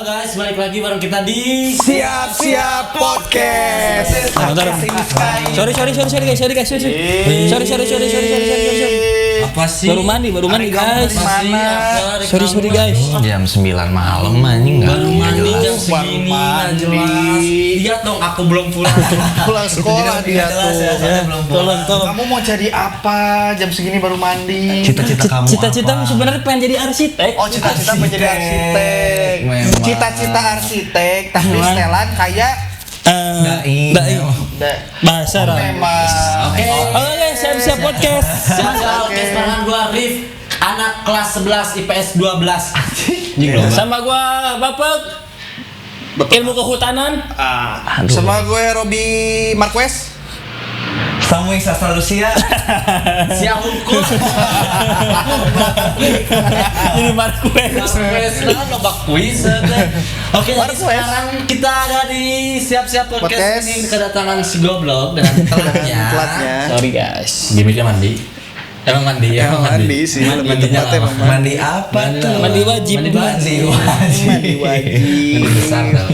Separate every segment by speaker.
Speaker 1: guys, balik lagi bareng kita di
Speaker 2: Siap-siap podcast.
Speaker 3: Sorry guys.
Speaker 1: apa sih?
Speaker 3: Baru mandi guys. Sorry guys.
Speaker 2: Jam 9 malam anjing enggak.
Speaker 1: Baru mandi jam segini enggak jelas. Lihat dong aku belum pulang.
Speaker 2: Pulang sekolah dia tuh.
Speaker 3: Tolong.
Speaker 2: Kamu mau jadi apa? Jam segini baru mandi.
Speaker 3: Cita-cita kamu
Speaker 1: Cita-cita
Speaker 3: apa?
Speaker 1: Sebenarnya pengen jadi arsitek.
Speaker 2: Oh, cita-cita menjadi arsitek.
Speaker 3: Memang.
Speaker 2: Cita-cita arsitek, tapi setelan kayak
Speaker 3: Dai. Bahasa Arab.
Speaker 2: memang.
Speaker 1: Oke.
Speaker 3: Oke, siap-siap podcast.
Speaker 1: Siap, dengan gua Rif, anak kelas 11 IPS 12.
Speaker 3: Sama gua Bapak Ilmu Kehutanan.
Speaker 2: Sama gue Robi Marquez.
Speaker 4: Samuel Sastra Rusia.
Speaker 1: Siap hukum.
Speaker 3: Ini Marquez.
Speaker 1: Kan lobak kuis. Oke, jadi
Speaker 2: Marquez.
Speaker 1: sekarang kita ada di siap-siap podcast
Speaker 2: Podcast.
Speaker 1: ini kedatangan si goblok dengan telatnya.
Speaker 2: Telatnya.
Speaker 3: Sorry guys.
Speaker 1: Gimiknya mandi. Emang mandi ya?
Speaker 2: Emang mandi sih, lebih
Speaker 1: Mandinya
Speaker 2: tepatnya
Speaker 1: lama.
Speaker 2: memang.
Speaker 4: Mandi apa tuh?
Speaker 3: Mandi wajib.
Speaker 1: Mandi
Speaker 4: Mandi
Speaker 1: wajib.
Speaker 4: wajib.
Speaker 2: Mandi wajib.
Speaker 1: Mandi besar tau.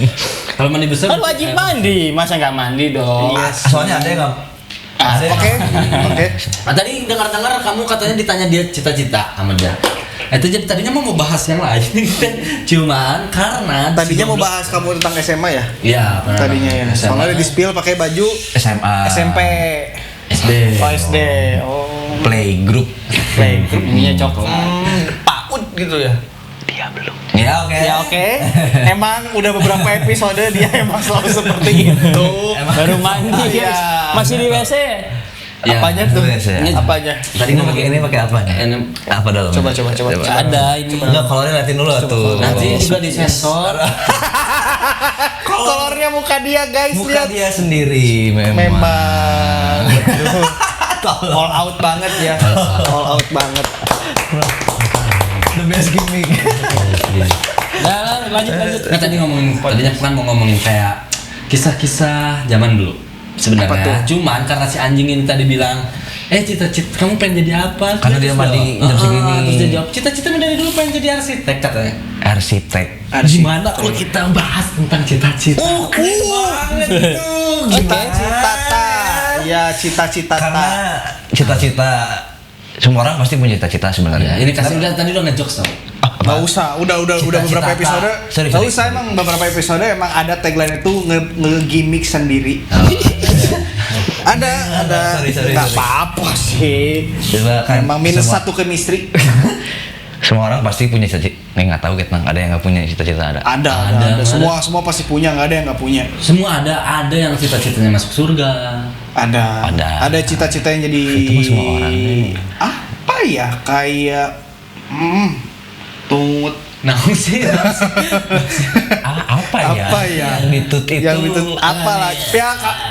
Speaker 1: Kalau mandi besar
Speaker 3: Kan wajib mandi, masa nggak mandi dong?
Speaker 4: Soalnya ada yang nggak. Ada yang
Speaker 2: Oke.
Speaker 1: Nah, tadi dengar-dengar kamu katanya ditanya dia cita-cita sama dia. Itu jadi tadinya mau bahas yang lain, cuman karena
Speaker 2: Tadinya mau bahas kamu tentang SMA ya?
Speaker 1: Iya, benar.
Speaker 2: Tadinya ya. Soalnya di spill pakai baju
Speaker 4: SMA.
Speaker 2: SMP.
Speaker 1: SD.
Speaker 2: Oh SD. Oh.
Speaker 4: Playgroup.
Speaker 3: Playgroup ininya coklat.
Speaker 2: PAUD gitu ya?
Speaker 4: Ya oke.
Speaker 2: Ya oke. Emang udah beberapa episode dia emang selalu seperti itu.
Speaker 3: Baru mandi
Speaker 2: Iya.
Speaker 3: guys. Masih di WC.
Speaker 1: Ya.
Speaker 2: Apanya tuh?
Speaker 4: Itu ya.
Speaker 1: Ini-
Speaker 2: Apanya?
Speaker 4: Tadi nggak pakai ini pakai apa? Apa dalam?
Speaker 2: Coba.
Speaker 3: Ada ini.
Speaker 4: Enggak, kolornya liatin dulu tuh.
Speaker 1: Nanti juga disensor.
Speaker 2: Kolornya muka dia guys,
Speaker 4: Muka
Speaker 2: lihat.
Speaker 4: dia sendiri memang.
Speaker 2: Memang. Betul. All out banget ya. All out banget.
Speaker 4: The best gimmick.
Speaker 3: Nah, lanjut.
Speaker 1: Nah, tadinya kan mau ngomongin kayak kisah-kisah zaman dulu.
Speaker 2: Apa
Speaker 1: Sebenarnya,
Speaker 2: tuh?
Speaker 1: cuman karena si anjing ini tadi bilang, cita-cita kamu pengen jadi apa?
Speaker 4: Karena dia mandi jam segini.
Speaker 1: Terus dia jawab, cita-cita dari dulu pengen jadi arsitek katanya.
Speaker 4: Arsitek.
Speaker 1: Gimana kalau kita bahas tentang cita-cita?
Speaker 2: Cita-cita. Ya, cita-cita.
Speaker 4: Karena cita-cita semua orang pasti punya cita-cita
Speaker 1: Ya,
Speaker 4: sebenarnya.
Speaker 1: ini kasih udah tadi udah ngejokes tau.
Speaker 2: Nggak usah, udah
Speaker 4: Cita-cita
Speaker 2: beberapa
Speaker 4: tak.
Speaker 2: episode.
Speaker 4: Sorry.
Speaker 2: Nggak usah, emang beberapa episode emang ada tagline itu nge-gimmick sendiri. Ada.
Speaker 4: Sorry.
Speaker 2: Nggak apa-apa sih.
Speaker 4: Coba kan
Speaker 2: Emang minus
Speaker 4: semua-
Speaker 2: satu chemistry.
Speaker 4: Semua orang pasti punya cita-cita. Nggak tahu kita ada yang nggak punya cita-cita ada.
Speaker 2: Ada. Semua pasti punya, nggak ada yang nggak punya.
Speaker 1: Semua ada yang cita-citanya masuk surga.
Speaker 2: Ada.
Speaker 4: Ada.
Speaker 2: Ada cita-cita yang jadi.
Speaker 4: Itu mah semua orang nih.
Speaker 2: Apa ya, kayak tungut.
Speaker 1: Nah, sih.
Speaker 4: Apa ya?
Speaker 2: Apa ya?
Speaker 4: Yang ditut itu.
Speaker 2: Yang itu apa lah?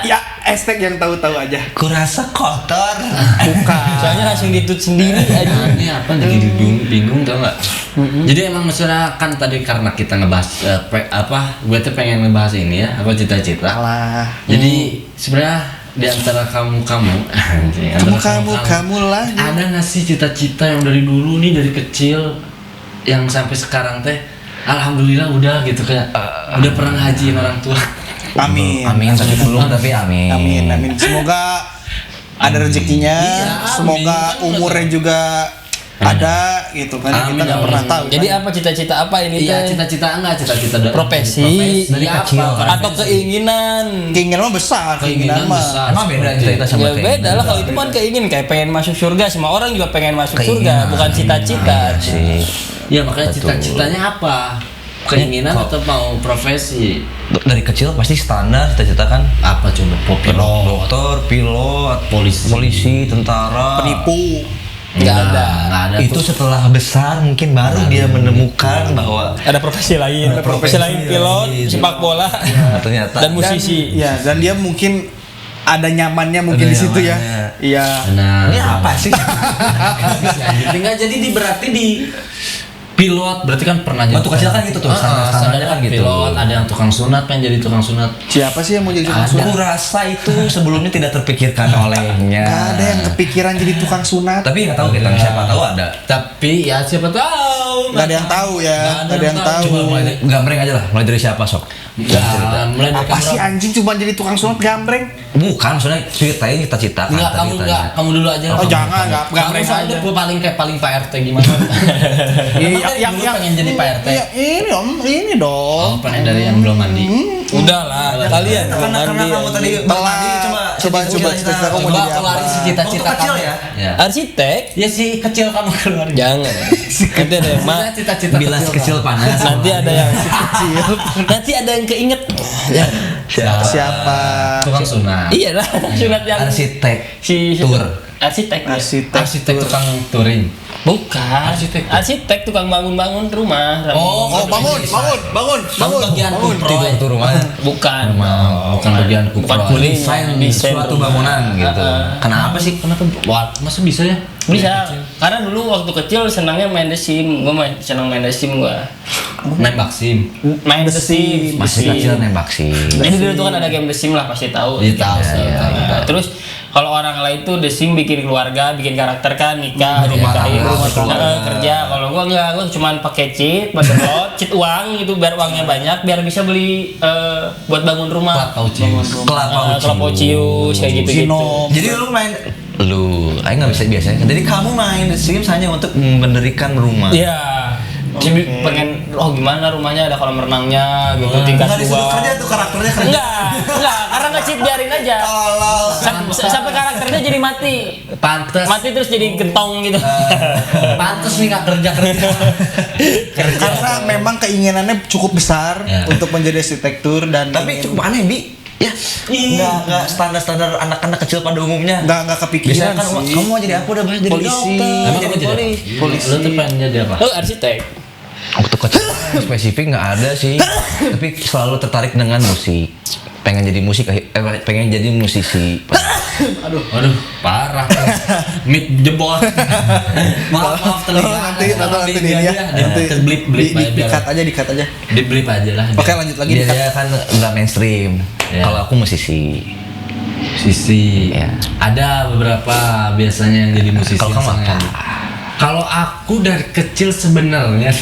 Speaker 2: Ya hashtag yang tahu-tahu aja.
Speaker 4: Kurasa kotor.
Speaker 2: Bukan.
Speaker 3: Soalnya langsung ditut sendiri aja.
Speaker 1: Nah, ini apa jadi bingung tau nggak? Jadi emang maksudnya kan tadi karena kita ngebahas gue tuh pengen ngebahas ini ya apa cita-cita.
Speaker 2: Alah.
Speaker 1: Jadi sebenarnya di antara kamu anjing, antara
Speaker 2: Kamu lah.
Speaker 1: ada nggak sih cita-cita yang dari dulu nih dari kecil yang sampai sekarang teh alhamdulillah udah gitu kayak udah pernah ngajiin orang tua.
Speaker 2: Amin.
Speaker 4: Amin tapi belum tapi amin.
Speaker 2: Amin. Semoga ada rezekinya.
Speaker 1: Iya, amin.
Speaker 2: Semoga
Speaker 1: Kan
Speaker 2: umurnya juga ada gitu kan.
Speaker 1: Amin,
Speaker 2: Kita nggak
Speaker 1: amin.
Speaker 2: pernah tahu.
Speaker 3: Jadi
Speaker 2: kan?
Speaker 3: apa cita-cita apa ini
Speaker 1: Iya
Speaker 3: teh?
Speaker 1: cita-cita dari
Speaker 3: Profesi.
Speaker 1: dari
Speaker 4: kecil.
Speaker 1: apa?
Speaker 3: Atau keinginan?
Speaker 2: Keinginan mah besar, keinginan mah.
Speaker 1: besar.
Speaker 4: Emang beda cita-cita sama
Speaker 3: Ya beda lah kalau itu kan keinginan kayak pengen masuk surga, semua orang juga pengen masuk surga, bukan cita-cita.
Speaker 4: sih.
Speaker 1: Ya makanya
Speaker 4: Betul.
Speaker 1: cita-citanya apa? Keinginan
Speaker 4: Kok-
Speaker 1: atau mau profesi?
Speaker 4: Dari kecil pasti standar cita-cita kan.
Speaker 1: Apa coba? Pilot,
Speaker 4: Dokter, pilot,
Speaker 1: Polisi.
Speaker 4: tentara.
Speaker 2: Penipu.
Speaker 3: Nggak ada.
Speaker 1: Nggak ada.
Speaker 4: Itu setelah besar mungkin baru dia menemukan bahwa
Speaker 3: Ada profesi lain, lain pilot, sepak bola,
Speaker 4: ternyata
Speaker 3: dan musisi.
Speaker 2: Ya, dan dia mungkin ada nyamannya mungkin
Speaker 4: Ada
Speaker 2: di situ ya.
Speaker 4: nyamannya.
Speaker 2: Iya.
Speaker 1: Nah,
Speaker 4: ini apa sih?
Speaker 1: Tinggal jadi berarti di pilot berarti kan pernah jadi
Speaker 4: Waktu kecil kan gitu tuh, standar-standarnya kan gitu.
Speaker 1: Pilot, ada yang tukang sunat pengen jadi tukang sunat.
Speaker 2: Siapa sih yang mau jadi tukang sunat?
Speaker 4: Aku rasa itu sebelumnya tidak terpikirkan olehnya.
Speaker 2: Gak ada yang kepikiran jadi tukang sunat.
Speaker 4: Tapi nggak tahu kita siapa tahu ada.
Speaker 1: Tapi ya siapa tahu
Speaker 2: Nggak ada yang tahu ya. Nggak ada yang tahu.
Speaker 4: Coba mulai gambreng aja lah, mulai dari siapa sok?
Speaker 1: Mulai dari
Speaker 2: Apa sih anjing cuma jadi tukang sunat gambreng?
Speaker 4: Bukan, maksudnya ceritain cita-cita kan.
Speaker 1: Enggak, kamu enggak, kamu dulu aja.
Speaker 2: Oh jangan, nggak
Speaker 1: Kamu
Speaker 2: gambreng
Speaker 1: soalnya
Speaker 2: aja.
Speaker 1: gue paling Pak RT gimana? Yang pengen jadi Pak RT.
Speaker 2: Iya, ini dong.
Speaker 1: Oh, pengen dari yang belum mandi.
Speaker 3: Udah lah, kalian belum
Speaker 4: Karena
Speaker 3: mandi.
Speaker 4: kamu tadi
Speaker 2: Telat.
Speaker 4: coba
Speaker 2: cita-cita kamu mau
Speaker 1: Coba
Speaker 2: jadi
Speaker 1: keluarin
Speaker 2: apa?
Speaker 1: cita-cita
Speaker 4: Waktu kecil
Speaker 1: kamu.
Speaker 4: ya?
Speaker 1: Ya.
Speaker 3: Arsitek?
Speaker 1: Ya si kecil kamu keluarin.
Speaker 3: Jangan. Nanti ada yang
Speaker 1: Cita-cita
Speaker 4: Bilas kecil panas.
Speaker 3: nanti ada yang
Speaker 2: Kecil.
Speaker 3: nanti ada yang keinget. Ya.
Speaker 2: Siapa?
Speaker 1: Tukang sunat.
Speaker 3: Iya lah, sunat yang
Speaker 4: Arsitek
Speaker 3: si
Speaker 4: tour.
Speaker 3: arsitek.
Speaker 1: Arsitek tukang touring.
Speaker 3: Bukan.
Speaker 1: Arsitek.
Speaker 3: Arsitek tukang bangun-bangun rumah.
Speaker 2: Oh, bangun.
Speaker 1: Kamu bagian kupro.
Speaker 4: Tidur tuh rumah.
Speaker 3: Bukan.
Speaker 1: Bukan bagian kupro.
Speaker 3: Bukan kulit.
Speaker 4: Desain
Speaker 3: Desain
Speaker 4: suatu
Speaker 3: rumah.
Speaker 4: bangunan gitu. Kenapa sih?
Speaker 1: Kenapa? Wah, masa bisa ya?
Speaker 3: Bisa. Karena dulu waktu kecil senangnya main The Sim. Senang main The Sim gua.
Speaker 1: Nembak SIM.
Speaker 3: Main The Sim.
Speaker 4: Masih kecil nembak sih.
Speaker 3: Jadi dulu tuh kan ada game The Sim lah, pasti tahu.
Speaker 1: Iya, tahu,
Speaker 3: Nah, terus kalau orang lain tuh The Sim bikin keluarga, bikin karakter kan, nikah,
Speaker 1: Rumah
Speaker 3: nikahin,
Speaker 1: tangga, keluarga.
Speaker 3: kerja. Kalau gua enggak, gua cuman pakai cheat, download, cheat uang gitu biar uangnya banyak, biar bisa beli buat bangun rumah. Kelapa ucius kayak gitu-gitu.
Speaker 2: Ginom.
Speaker 4: Jadi lu main ayo nggak bisa biasanya. Jadi kamu main The Sims hanya untuk mendirikan rumah.
Speaker 3: Iya. Jadi pengen gimana rumahnya ada kolam renangnya gitu, tingkat
Speaker 4: Nggak disuruh
Speaker 3: 2.
Speaker 4: kerja tuh karakternya kerja.
Speaker 3: Enggak, karena nge-cheat biarin aja. Sampai karakternya jadi mati.
Speaker 1: Pantes.
Speaker 3: Mati terus jadi gentong gitu.
Speaker 1: Pantes nih nggak kerja.
Speaker 2: Karena memang keinginannya cukup besar
Speaker 1: Ya.
Speaker 2: untuk menjadi arsitektur dan
Speaker 4: Tapi cukup aneh bi. Ya, nggak standar anak-anak kecil pada umumnya.
Speaker 2: nggak kepikiran
Speaker 4: Biasanya kan
Speaker 2: sih.
Speaker 4: kamu mau jadi apa udah jadi
Speaker 2: Polisi.
Speaker 4: dokter,
Speaker 1: Emang
Speaker 4: jadi
Speaker 1: kamu jadi
Speaker 4: polisi.
Speaker 1: Lu tuh pengen jadi apa?
Speaker 3: Lu arsitek.
Speaker 4: Waktu kecil spesifik nggak ada sih, tapi selalu tertarik dengan musik. Pengen jadi pengen jadi musisi.
Speaker 1: Aduh, parah. Mid jebol. Maaf telinga.
Speaker 2: nanti ini ya. Nanti
Speaker 1: blip
Speaker 2: dikat aja.
Speaker 1: Di blip aja lah.
Speaker 2: Oke, lanjut lagi
Speaker 4: Dia,
Speaker 2: dikat.
Speaker 4: dia kan nggak mainstream.
Speaker 1: Ya.
Speaker 4: Kalau aku musisi.
Speaker 1: Sisi.
Speaker 4: Ya.
Speaker 1: Ada beberapa biasanya yang jadi musisi.
Speaker 4: Kalau kamu
Speaker 1: yang
Speaker 4: apa?
Speaker 1: Kalau aku dari kecil sebenarnya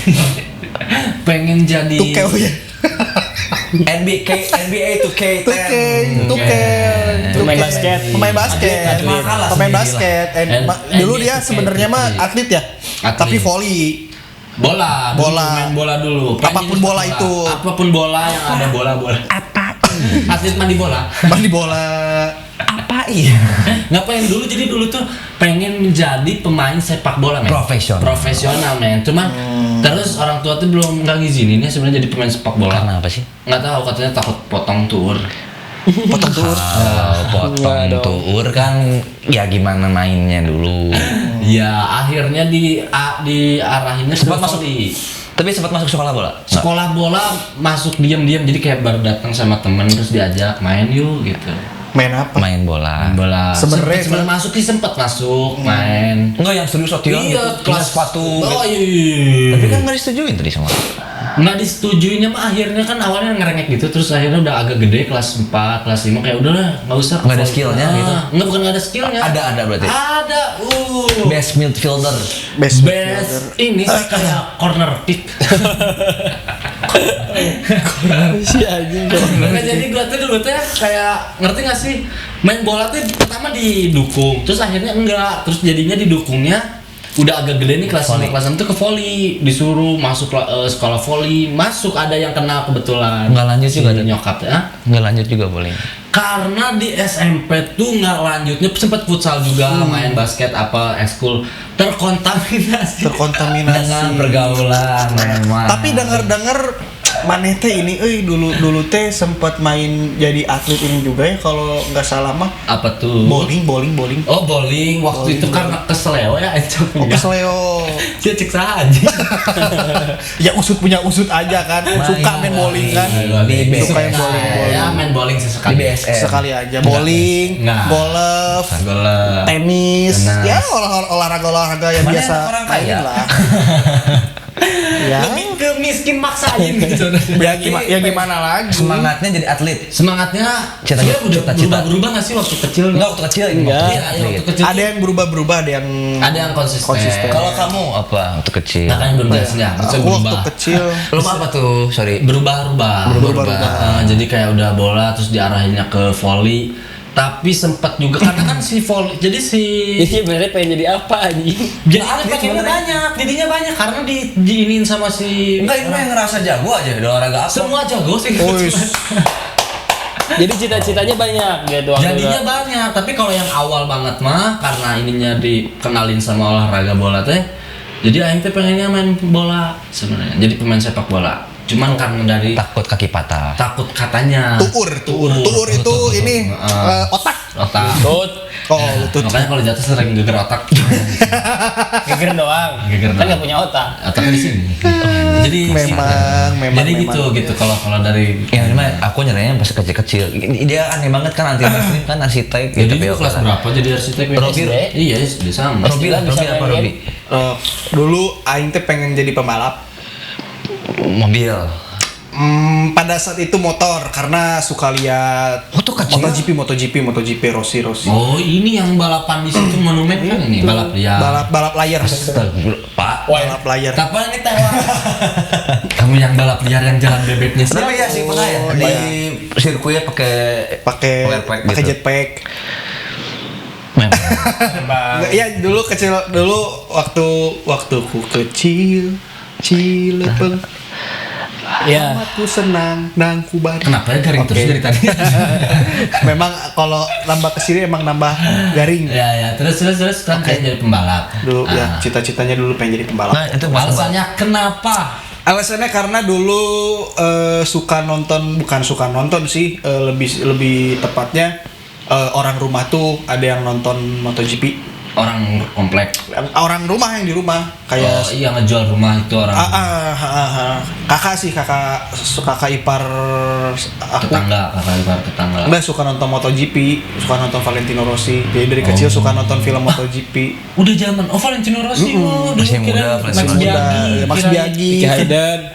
Speaker 1: pengen jadi
Speaker 2: Tukeu ya.
Speaker 4: NBA 2K10.
Speaker 3: Pemain basket.
Speaker 2: Pemain basket.
Speaker 3: Atlet.
Speaker 2: Pemain basket. Dulu dia sebenarnya mah atlet ya.
Speaker 1: Atlet.
Speaker 2: Tapi volley.
Speaker 1: bola. Main bola dulu. Pengen
Speaker 2: Apapun
Speaker 1: jadi
Speaker 2: bola
Speaker 1: sepak
Speaker 2: itu.
Speaker 1: Apapun bola yang ada bola. Atlet mandi bola.
Speaker 2: Mandi bola.
Speaker 4: Apa iya?
Speaker 1: Ngapain dulu? Jadi dulu tuh pengen menjadi pemain sepak bola, men. Profesional, men. Cuman terus orang tua tuh belum nggak ngizinin ya sebenarnya jadi pemain sepak bola.
Speaker 4: Karena apa sih?
Speaker 1: Nggak tahu, katanya takut potong tur.
Speaker 2: Potong tur.
Speaker 4: Potong tour kan ya gimana mainnya dulu.
Speaker 1: Ya akhirnya diarahinnya
Speaker 4: Sempat
Speaker 1: ke
Speaker 4: masuk
Speaker 1: volley.
Speaker 4: Tapi sempat masuk sekolah bola.
Speaker 1: Sekolah bola masuk diam-diam, jadi kayak baru datang sama temen terus diajak main yuk gitu.
Speaker 2: Main apa?
Speaker 4: Main bola.
Speaker 1: Main bola.
Speaker 2: Sebenarnya
Speaker 1: Sebelum masuk sih sempat masuk main.
Speaker 4: Enggak yang serius latihan
Speaker 1: Iya,
Speaker 4: gitu.
Speaker 1: kelas
Speaker 4: sepatu.
Speaker 1: Oh iya.
Speaker 4: Tapi kan nggak disetujuin tadi sama.
Speaker 1: Nggak disetujuinnya mah akhirnya kan awalnya ngerengek gitu, terus akhirnya udah agak gede kelas 4, kelas 5 kayak udahlah nggak usah.
Speaker 4: Nggak ada skillnya gitu?
Speaker 1: Nggak, bukan nggak ada skillnya.
Speaker 4: Ada berarti.
Speaker 1: Ada.
Speaker 4: Best midfielder.
Speaker 2: Best.
Speaker 1: Ini sih kayak corner kick.
Speaker 3: Si anjing.
Speaker 1: Nah, jadi gua tuh dulu tuh kayak ngerti nggak sih, main bola tuh pertama didukung, terus akhirnya enggak, terus jadinya didukungnya udah agak gede nih kelas 5 kelas 6 tuh ke volley, disuruh masuk sekolah volley, masuk ada yang kenal kebetulan.
Speaker 4: Nggak lanjut juga ada?
Speaker 1: Nyokapnya.
Speaker 4: Nggak lanjut juga boleh.
Speaker 1: Karena di SMP tuh nggak lanjutnya, sempat futsal juga, main basket apa ekskul, terkontaminasi dengan pergaulan memang.
Speaker 2: Tapi denger maneh teh ini dulu teh sempat main jadi atlet ini juga ya kalau nggak salah mah.
Speaker 1: Apa tuh?
Speaker 2: Bowling.
Speaker 1: Oh, bowling waktu itu karena keseleo ya encok.
Speaker 2: Kesleo.
Speaker 1: Dia cek saja.
Speaker 2: Ya punya usut aja kan. Suka main bowling kan. Suka yang bowling.
Speaker 1: Ya main bowling sesekali.
Speaker 4: Di BSN.
Speaker 2: Sekali aja bowling,
Speaker 1: Nah.
Speaker 2: golf,
Speaker 1: Golf.
Speaker 2: tenis,
Speaker 1: Tenis.
Speaker 2: ya olahraga yang
Speaker 4: Mana
Speaker 2: biasa
Speaker 4: orang
Speaker 2: mainin
Speaker 4: kaya?
Speaker 2: lah. Ya,
Speaker 1: ke miskin maksain gitu.
Speaker 2: Ya gimana lagi?
Speaker 4: Semangatnya jadi atlet.
Speaker 1: Semangatnya
Speaker 4: Cita-cita.
Speaker 1: sebenarnya udah berubah nggak sih waktu kecil?
Speaker 4: Enggak waktu kecil ini.
Speaker 3: Enggak.
Speaker 1: Iya, waktu kecil.
Speaker 2: Ada yang berubah-berubah, ada yang
Speaker 1: konsisten.
Speaker 4: Kalau kamu apa waktu kecil?
Speaker 1: Nah, kan belum jelas ya. Maksudnya
Speaker 2: aku waktu
Speaker 1: berubah.
Speaker 2: kecil
Speaker 4: Lu apa tuh? Sorry.
Speaker 1: Berubah-ubah. Jadi kayak udah bola terus diarahinnya ke volley. Tapi sempat juga karena kan si volley. Jadi si
Speaker 3: Ini sebenarnya pengen jadi apa anjing?
Speaker 1: jadi pengennya banyak, jadinya banyak karena diinin sama si
Speaker 4: Enggak, itu mah yang ngerasa jago aja di olahraga apa?
Speaker 1: semua jago sih.
Speaker 3: Jadi cita-citanya banyak gitu.
Speaker 1: Jadinya banyak, tapi kalau yang awal banget mah karena ininya dikenalin sama olahraga bola teh. Jadi aing teh pengennya main bola sebenarnya. Jadi pemain sepak bola. Cuman karena dari
Speaker 4: Takut kaki patah.
Speaker 1: takut katanya.
Speaker 2: tuur itu ini otak.
Speaker 3: Tut,
Speaker 2: Oh, lutut.
Speaker 1: Makanya kalau jatuh sering geger otak.
Speaker 3: geger doang.
Speaker 1: Geger
Speaker 3: Kan
Speaker 1: doang.
Speaker 3: nggak punya otak.
Speaker 1: Otaknya di sini. Jadi
Speaker 2: Memang
Speaker 1: jadi gitu kalau dari
Speaker 4: Ya memang aku nyerahnya pas kecil-kecil. Dia aneh banget kan anti muslim kan arsitek
Speaker 1: jadi
Speaker 4: gitu.
Speaker 1: itu kelas berapa jadi arsitek?
Speaker 4: Robi.
Speaker 1: Iya, SD sama.
Speaker 4: Robi
Speaker 3: Bisa
Speaker 4: apa
Speaker 3: main
Speaker 4: Robi?
Speaker 2: Dulu aing teh pengen jadi pembalap.
Speaker 4: Mobil.
Speaker 2: Pada saat itu motor karena suka lihat
Speaker 4: Oh, tuh kecil.
Speaker 2: MotoGP Rossi.
Speaker 1: Oh, ini yang balapan di situ monumen kan ini balap liar.
Speaker 2: Balap layar.
Speaker 4: Pak.
Speaker 2: Balap layar.
Speaker 1: Kapan ini tewa? Kamu yang balap liar yang jalan bebeknya sih.
Speaker 4: Tapi ya sih pernah ya
Speaker 2: Oh,
Speaker 4: di
Speaker 2: iya.
Speaker 4: sirkuit pakai
Speaker 2: pakai
Speaker 4: gitu.
Speaker 2: jetpack.
Speaker 4: Memang.
Speaker 2: Nggak, iya dulu waktu ku kecil cilepeng.
Speaker 3: Iya.
Speaker 2: Aku senang nang kubari.
Speaker 1: Kenapa ya garing terus
Speaker 2: Oke.
Speaker 1: dari tadi?
Speaker 2: Memang kalau nambah kesini emang nambah garing.
Speaker 1: Ya, terus kan kayak jadi pembalap.
Speaker 2: Dulu ya cita-citanya dulu pengen jadi pembalap.
Speaker 4: Nah, itu
Speaker 1: Alasannya kenapa?
Speaker 2: Alasannya karena dulu bukan suka nonton sih, lebih tepatnya orang rumah tuh ada yang nonton MotoGP.
Speaker 1: Orang komplek.
Speaker 2: Orang rumah yang di rumah kayak
Speaker 1: Oh iya, ngejual rumah itu orang
Speaker 2: kakak ipar aku.
Speaker 1: kakak ipar tetangga.
Speaker 2: Udah suka nonton MotoGP, suka nonton Valentino Rossi. Jadi dari kecil suka nonton film MotoGP.
Speaker 1: Udah zaman Valentino Rossi. Oh, dulu
Speaker 4: Masih muda,
Speaker 1: kirain
Speaker 4: Valentino
Speaker 1: Max
Speaker 4: Rossi.
Speaker 1: Biaggi,
Speaker 2: Max
Speaker 1: kirain.
Speaker 2: Biaggi,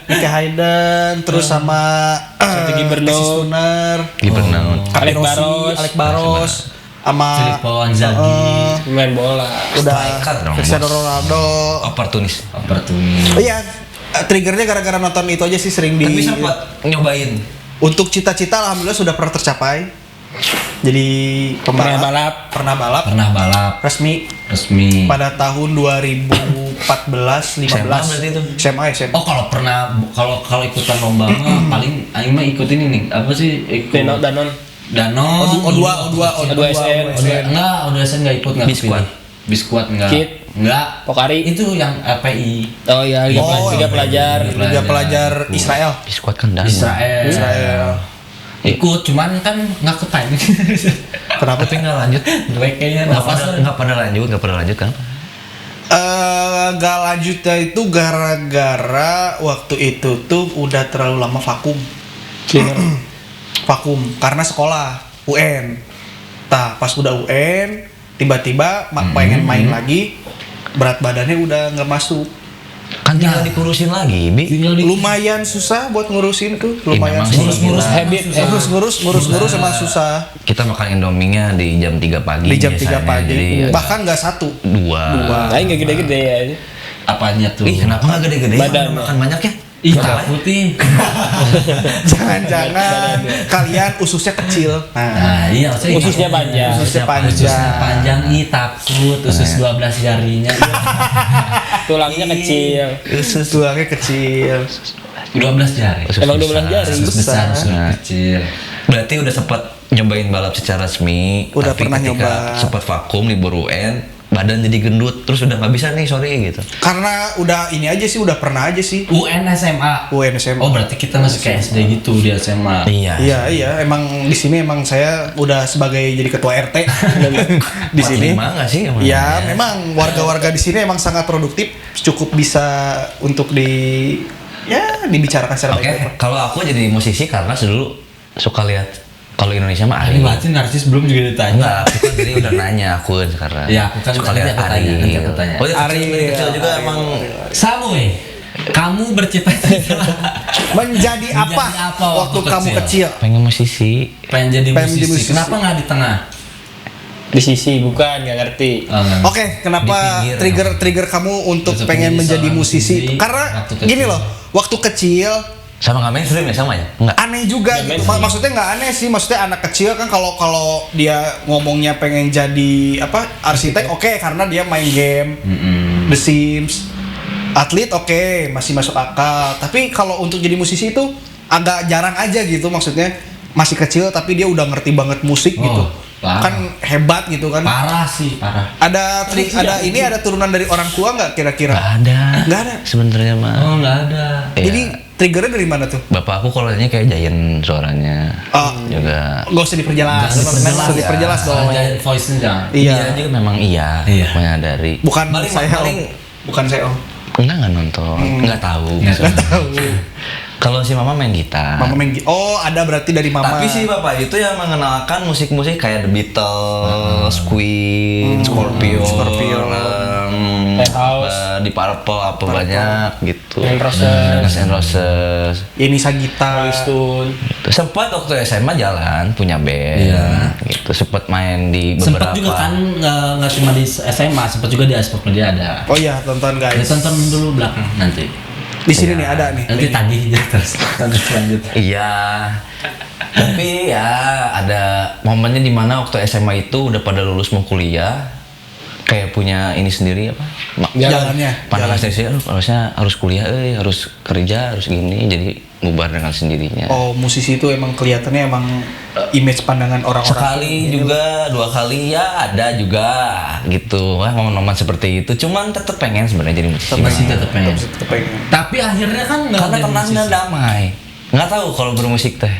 Speaker 3: Nicky Hayden.
Speaker 2: terus sama
Speaker 3: Strategi Berno.
Speaker 2: Casey Stoner,
Speaker 4: Gibernau.
Speaker 3: Alec Barros.
Speaker 2: Alec Barros, sama
Speaker 1: Filippo Inzaghi.
Speaker 3: Main bola.
Speaker 2: udah
Speaker 4: Striker dong,
Speaker 2: Cristiano
Speaker 4: bos.
Speaker 2: Ronaldo.
Speaker 4: Oportunis.
Speaker 1: Opportunity.
Speaker 2: Oh iya, triggernya gara-gara nonton itu aja sih sering di.
Speaker 4: Tapi sempat nyobain.
Speaker 2: Untuk cita-cita alhamdulillah sudah pernah tercapai. Jadi pembalap. Pernah balap.
Speaker 1: Pernah balap
Speaker 2: Resmi
Speaker 1: resmi.
Speaker 2: pada tahun 2014 15.
Speaker 4: SMA berarti itu?
Speaker 2: SMA.
Speaker 1: Oh, kalau ikutan lomba mah paling aing mah ikut ini nih. Apa sih? Ikut
Speaker 3: Danon.
Speaker 1: Danon.
Speaker 2: O2
Speaker 3: O2SN.
Speaker 1: Enggak, udah saya enggak ikut enggak.
Speaker 4: Biskuat.
Speaker 1: Biskuat enggak.
Speaker 3: Kit.
Speaker 1: Enggak.
Speaker 3: Pokari.
Speaker 1: Itu yang LPI.
Speaker 3: Oh iya, Liga Pelajar.
Speaker 2: Liga Pelajar Israel.
Speaker 4: Biskuat kan dan.
Speaker 1: Israel. Ikut cuman kan enggak ketain.
Speaker 2: Kenapa?
Speaker 4: Tapi nggak lanjut.
Speaker 1: Kayaknya
Speaker 4: Nggak pada lanjut kan?
Speaker 2: Gak lanjutnya itu gara-gara waktu itu tuh udah terlalu lama vakum. Vakum karena sekolah UN. Pas udah UN tiba-tiba pengen main lagi, berat badannya udah nggak masuk.
Speaker 4: Kan tinggal dikurusin lagi, Bi.
Speaker 2: Lumayan susah buat ngurusin tuh,
Speaker 4: memang
Speaker 2: lumayan
Speaker 4: sih,
Speaker 2: ngurus-ngurus
Speaker 4: gila.
Speaker 3: Habit.
Speaker 2: ngurus emang susah.
Speaker 4: Kita makan Indominya di jam 3 pagi.
Speaker 2: Di jam 3
Speaker 4: biasanya.
Speaker 2: pagi,
Speaker 4: Jadi,
Speaker 2: bahkan nggak satu.
Speaker 4: 2.
Speaker 3: Nah, nggak gede-gede ya.
Speaker 1: apanya tuh?
Speaker 4: Ih, kenapa nggak gede-gede?
Speaker 3: Badan.
Speaker 4: Makan banyak ya?
Speaker 1: Ih, takut nih.
Speaker 2: Jangan-jangan kalian ususnya kecil.
Speaker 1: Nah, iya, maksudnya
Speaker 3: Ususnya
Speaker 1: gitu.
Speaker 3: panjang.
Speaker 2: Ususnya panjang.
Speaker 1: Ususnya panjang, ih takut. Usus 12 jarinya.
Speaker 3: Tulangnya kecil.
Speaker 2: Usus tulangnya kecil.
Speaker 1: 12 jari.
Speaker 3: Emang 12 jari.
Speaker 1: Usus besar, usus kecil.
Speaker 4: Berarti udah sempat nyobain balap secara resmi.
Speaker 2: Udah
Speaker 4: tapi
Speaker 2: pernah
Speaker 4: ketika
Speaker 2: nyoba.
Speaker 4: sempat vakum libur UN, badan jadi gendut, terus udah nggak bisa nih, sorry gitu.
Speaker 2: Karena udah ini aja sih, udah pernah aja sih.
Speaker 1: UN SMA.
Speaker 2: UN SMA.
Speaker 1: Oh, berarti kita masih kayak SD gitu di SMA.
Speaker 2: Iya, emang di sini emang saya udah sebagai jadi ketua RT di sini.
Speaker 4: Nggak sih emang?
Speaker 2: Ya, memang warga-warga di sini emang sangat produktif, cukup bisa untuk dibicarakan secara
Speaker 4: Oke,
Speaker 2: baik-baik.
Speaker 4: kalau aku jadi musisi karena dulu suka lihat kalau Indonesia mah
Speaker 1: Ini
Speaker 4: Ari.
Speaker 1: berarti narsis belum juga ditanya.
Speaker 4: Enggak, aku kan jadi udah nanya aku sekarang.
Speaker 1: Ya, aku kan
Speaker 4: suka
Speaker 1: nanti
Speaker 4: lihat
Speaker 1: aku tanya,
Speaker 4: Ari.
Speaker 1: nanti aku tanya.
Speaker 4: Oh, dari
Speaker 2: Ari,
Speaker 4: kecil, dari kecil juga
Speaker 2: Ari.
Speaker 4: emang
Speaker 1: Samuel. Kamu bercita-cita
Speaker 2: Menjadi apa, waktu kamu kecil?
Speaker 4: Pengen musisi.
Speaker 1: pengen jadi
Speaker 2: Pengen jadi
Speaker 1: musisi.
Speaker 2: musisi.
Speaker 1: Kenapa nggak di tengah?
Speaker 3: Di sisi bukan, nggak ngerti.
Speaker 2: Oke, kenapa
Speaker 4: Di pinggir.
Speaker 2: trigger kamu untuk
Speaker 1: Untuk
Speaker 2: pengen
Speaker 1: menjadi
Speaker 2: menjadi
Speaker 1: seorang
Speaker 2: musisi?
Speaker 1: musisi
Speaker 2: Karena
Speaker 1: waktu kecil.
Speaker 2: gini loh, waktu kecil
Speaker 4: Sama nggak mainstream ya, sama ya? Enggak.
Speaker 2: aneh juga
Speaker 3: Nggak
Speaker 2: gitu.
Speaker 3: mainstream.
Speaker 2: Maksudnya nggak aneh sih, maksudnya anak kecil kan kalau dia ngomongnya pengen jadi apa arsitek, oke, karena dia main game, The Sims, atlet, oke, masih masuk akal. Tapi kalau untuk jadi musisi itu agak jarang aja gitu, maksudnya masih kecil tapi dia udah ngerti banget musik
Speaker 1: Oh,
Speaker 2: gitu,
Speaker 1: parah.
Speaker 2: kan hebat gitu kan.
Speaker 1: Parah sih, parah.
Speaker 2: Ada ada turunan dari orang tua nggak kira-kira?
Speaker 4: Nggak ada sebenarnya mah.
Speaker 1: Oh, nggak ada.
Speaker 4: Iya.
Speaker 2: Jadi triggernya dari mana tuh?
Speaker 4: Bapak aku kalau nyanyi kayak Giant suaranya.
Speaker 2: Oh.
Speaker 4: Juga.
Speaker 2: Nggak usah diperjelas. Nggak usah diperjelas dong.
Speaker 1: Giant voice-nya jangan.
Speaker 2: Iya.
Speaker 4: Dia juga memang iya.
Speaker 1: Iya.
Speaker 4: Menyadari.
Speaker 2: Bukan
Speaker 4: Paling-
Speaker 2: saya
Speaker 4: paling-
Speaker 2: bukan saya om.
Speaker 4: Enggak nonton. Nggak tahu.
Speaker 2: Nggak tahu.
Speaker 4: Kalau si mama main gitar.
Speaker 2: Mama main oh ada berarti dari mama.
Speaker 4: Tapi si bapak itu yang mengenalkan musik-musik kayak The Beatles, Queen, Scorpion,
Speaker 3: Lighthouse.
Speaker 4: di Purple apa banyak gitu.
Speaker 3: Guns N' Roses.
Speaker 4: Guns N' Roses.
Speaker 2: Ini Sagita.
Speaker 3: Rolling Stone.
Speaker 4: Gitu. Sempat waktu SMA jalan punya band.
Speaker 1: Iya.
Speaker 4: Gitu. Sempat main di beberapa.
Speaker 1: Sempat juga kan nggak cuma di SMA, sempat juga di Aspok Media ada.
Speaker 2: Oh iya tonton
Speaker 1: Ya,
Speaker 2: guys.
Speaker 1: tonton dulu belakang nanti.
Speaker 2: Di sini nih ada nih.
Speaker 1: Nanti tagih aja terus. Tonton selanjutnya.
Speaker 4: Iya. Tapi ya ada momennya di mana waktu SMA itu udah pada lulus mau kuliah, kayak punya ini sendiri apa?
Speaker 2: Jalannya.
Speaker 4: Pandangan sendiri, harusnya harus kuliah, harus kerja, harus gini, jadi bubar dengan sendirinya.
Speaker 2: Oh musisi itu emang kelihatannya emang image pandangan orang-orang.
Speaker 4: Sekali juga, 2 kali ya ada juga gitu. Wah, momen-momen seperti itu. Cuman tetep pengen sebenarnya jadi musisi.
Speaker 1: Masih tetap pengen.
Speaker 2: Kepengen.
Speaker 1: Tapi akhirnya kan nggak
Speaker 4: Karena
Speaker 1: jadi
Speaker 4: tenang dan
Speaker 1: musisi.
Speaker 4: damai. Nggak tahu kalau bermusik teh.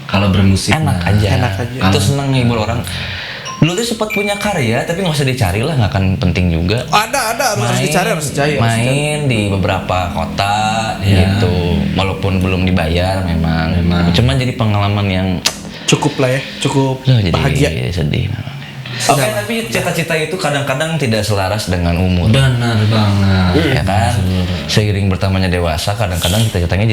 Speaker 1: Kalau bermusik
Speaker 4: Enak
Speaker 1: nah.
Speaker 4: aja.
Speaker 2: Enak aja.
Speaker 4: Itu seneng ngibur orang. Dulu tuh sempat punya karya, tapi nggak usah dicari lah, nggak akan penting juga.
Speaker 2: Ada harus dicari harus dicari.
Speaker 4: Main di beberapa kota
Speaker 1: Iya.
Speaker 4: gitu, walaupun belum dibayar memang. Cuman jadi pengalaman yang
Speaker 2: Cukup lah ya, cukup
Speaker 4: jadi
Speaker 2: bahagia.
Speaker 4: sedih memang. Oke, tapi cita-cita itu kadang-kadang tidak selaras dengan umur.
Speaker 1: Benar banget.
Speaker 4: Ya kan, seiring bertambahnya dewasa, kadang-kadang cita-citanya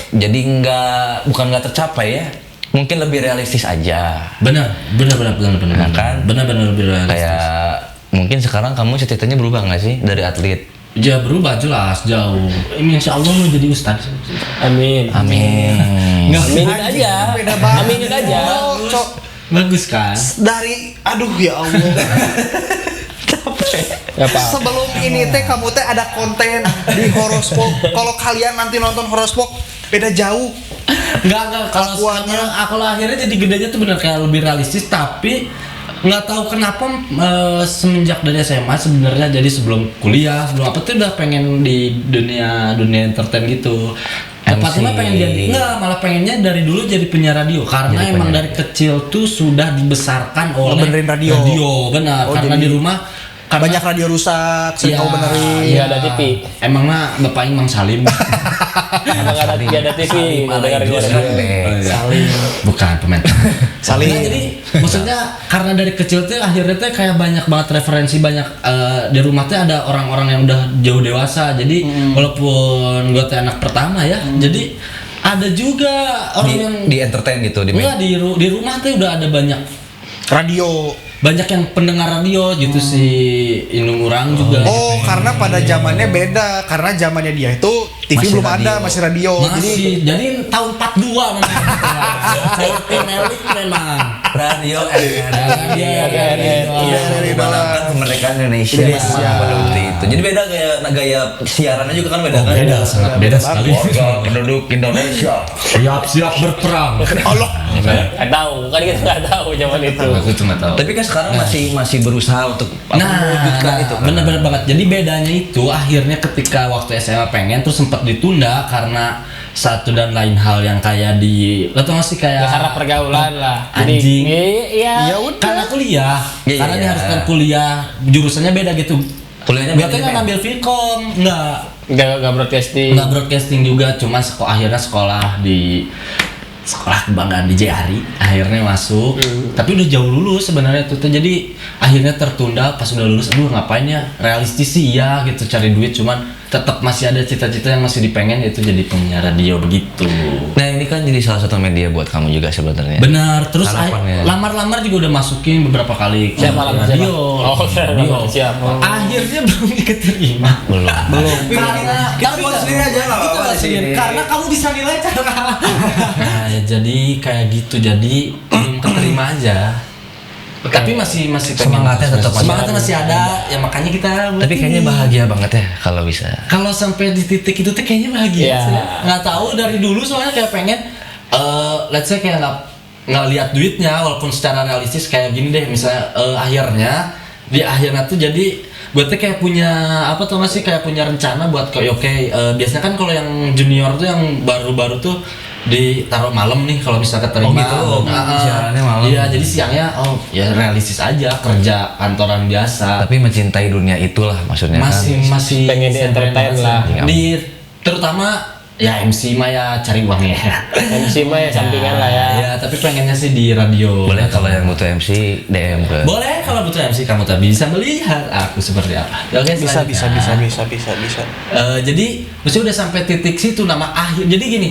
Speaker 4: jadi nggak bukan nggak tercapai ya, mungkin lebih realistis aja.
Speaker 1: Benar.
Speaker 4: Nah, kan?
Speaker 1: Benar lebih realistis.
Speaker 4: Kayak mungkin sekarang kamu cita-citanya berubah nggak sih dari atlet?
Speaker 1: Ya berubah jelas jauh. Ini insya Allah mau jadi ustaz.
Speaker 3: Amin.
Speaker 4: Amin.
Speaker 3: Aminin aja.
Speaker 2: Beda banget.
Speaker 3: Aminin aja.
Speaker 2: Oh, Cok.
Speaker 1: Bagus kan?
Speaker 2: Dari aduh ya Allah.
Speaker 3: Ya, Pak.
Speaker 2: Sebelum ini teh kamu teh ada konten di horoskop. Kalau kalian nanti nonton horoskop beda jauh.
Speaker 1: Enggak kalau
Speaker 2: Kelakuannya.
Speaker 1: kalau akhirnya jadi gedenya tuh benar kayak lebih realistis tapi nggak tahu kenapa semenjak dari SMA sebenarnya jadi sebelum kuliah sebelum apa tuh udah pengen di dunia entertain gitu. Tepatnya mah pengen jadi malah pengennya dari dulu jadi penyiar radio karena
Speaker 4: Jadi
Speaker 1: emang
Speaker 4: penyiar.
Speaker 1: dari kecil tuh sudah dibesarkan oleh
Speaker 2: benerin radio.
Speaker 1: benar
Speaker 2: Oh,
Speaker 1: karena
Speaker 2: jadi
Speaker 1: di rumah karena
Speaker 2: Banyak radio rusak, sering
Speaker 1: Iya,
Speaker 2: kau benerin.
Speaker 3: Iya, ada TV.
Speaker 1: Emang mah bapak Imam Salim.
Speaker 3: Emang ada TV,
Speaker 4: Salim
Speaker 3: dengar
Speaker 4: Alaidrus
Speaker 3: radio.
Speaker 4: kan, Be.
Speaker 1: Salim. Bukan pemain.
Speaker 2: Salim.
Speaker 1: Nah, jadi maksudnya karena dari kecil tuh akhirnya tuh kayak banyak banget referensi banyak di rumah tuh ada orang-orang yang udah jauh dewasa. Jadi walaupun gua tuh anak pertama ya, jadi ada juga orang yang
Speaker 4: di entertain gitu di
Speaker 1: enggak di rumah tuh udah ada banyak yang pendengar radio gitu si Inung Urang juga.
Speaker 2: Oh, karena pada zamannya beda. Karena zamannya dia itu TV
Speaker 4: Masih
Speaker 2: belum
Speaker 4: radio.
Speaker 2: ada, masih radio.
Speaker 1: Jadi tahun 42 nanti. Saya Melik memang.
Speaker 4: radio
Speaker 2: Iya,
Speaker 4: memandangkan kemerdekaan Indonesia pada waktu itu. Jadi beda gaya siarannya juga kan beda kan?
Speaker 1: Sangat beda sekali.
Speaker 4: Warga penduduk Indonesia.
Speaker 1: Siap berperang.
Speaker 2: Allah.
Speaker 3: Nggak tahu, kan kita nggak tahu zaman itu.
Speaker 1: Aku cuma tahu.
Speaker 4: Tapi kan sekarang masih berusaha untuk mewujudkan itu kan.
Speaker 1: bener-bener banget. Jadi bedanya itu akhirnya ketika waktu SMA pengen terus sempat ditunda karena satu dan lain hal yang kayak lo tau gak sih kayak
Speaker 3: Ya, karena pergaulan lah. Jadi,
Speaker 1: anjing.
Speaker 3: iya.
Speaker 2: Ya udah.
Speaker 1: Karena kuliah,
Speaker 4: Iya,
Speaker 1: karena
Speaker 4: iya.
Speaker 1: diharuskan kuliah, jurusannya beda gitu.
Speaker 4: Kuliahnya
Speaker 1: Gue tuh nggak
Speaker 4: manajemen.
Speaker 1: ngambil Vkom,
Speaker 3: Nggak broadcasting.
Speaker 1: nggak broadcasting juga, cuma akhirnya sekolah di sekolah kebanggaan di JRI akhirnya masuk tapi udah jauh lulus sebenarnya tuh jadi akhirnya tertunda pas udah lulus aduh ngapain ya realistis sih ya gitu cari duit cuman tetap masih ada cita-cita yang masih dipengen yaitu jadi penyiar radio begitu.
Speaker 4: Nah ini kan jadi salah satu media buat kamu juga sebenarnya.
Speaker 1: Benar, terus
Speaker 4: Harapannya.
Speaker 1: lamar-lamar juga udah masukin beberapa kali ke
Speaker 3: Siapa lamar siapa?
Speaker 1: radio.
Speaker 3: Oh,
Speaker 1: Radio.
Speaker 3: siapa?
Speaker 1: Akhirnya belum diterima.
Speaker 4: Belum.
Speaker 1: Karena
Speaker 2: Kita buat sendiri aja nggak
Speaker 1: kita
Speaker 2: apa-apa
Speaker 1: buat
Speaker 2: di
Speaker 1: sendiri.
Speaker 2: sini.
Speaker 1: Karena kamu bisa nilai cara. Nah, ya jadi kayak gitu. Jadi belum keterima aja. Tapi masih pengen.
Speaker 4: Semangatnya tetap masih
Speaker 1: Semangatnya masih ada. Ya makanya kita buat
Speaker 4: Tapi kayaknya
Speaker 1: ini.
Speaker 4: bahagia banget ya kalau bisa.
Speaker 1: Kalau sampai di titik itu tuh kayaknya bahagia.
Speaker 3: Iya.
Speaker 1: Nggak tahu dari dulu soalnya kayak pengen let's say kayak nggak lihat duitnya walaupun secara realistis kayak gini deh misalnya akhirnya di akhirnya tuh jadi gue tuh kayak punya apa tuh masih kayak punya rencana buat kayak biasanya kan kalau yang junior tuh yang baru-baru tuh ditaruh malam nih kalau misalnya keterima.
Speaker 4: Oh gitu, siarannya malam.
Speaker 1: Iya jadi siangnya ya realistis aja kerja kantoran biasa.
Speaker 4: Tapi mencintai dunia itulah maksudnya
Speaker 1: masih
Speaker 3: pengen di entertain lah.
Speaker 1: Di terutama ya MC mah ya cari uang ya.
Speaker 3: MC mah ya sampingan lah ya.
Speaker 1: Ya tapi pengennya sih di radio.
Speaker 4: Boleh kalau yang butuh MC DM ke.
Speaker 1: Boleh kalau butuh MC kamu tapi bisa melihat aku seperti apa. Oke,
Speaker 2: Bisa.
Speaker 1: selanjutnya. Jadi mesti udah sampai titik situ nama akhir. Jadi gini,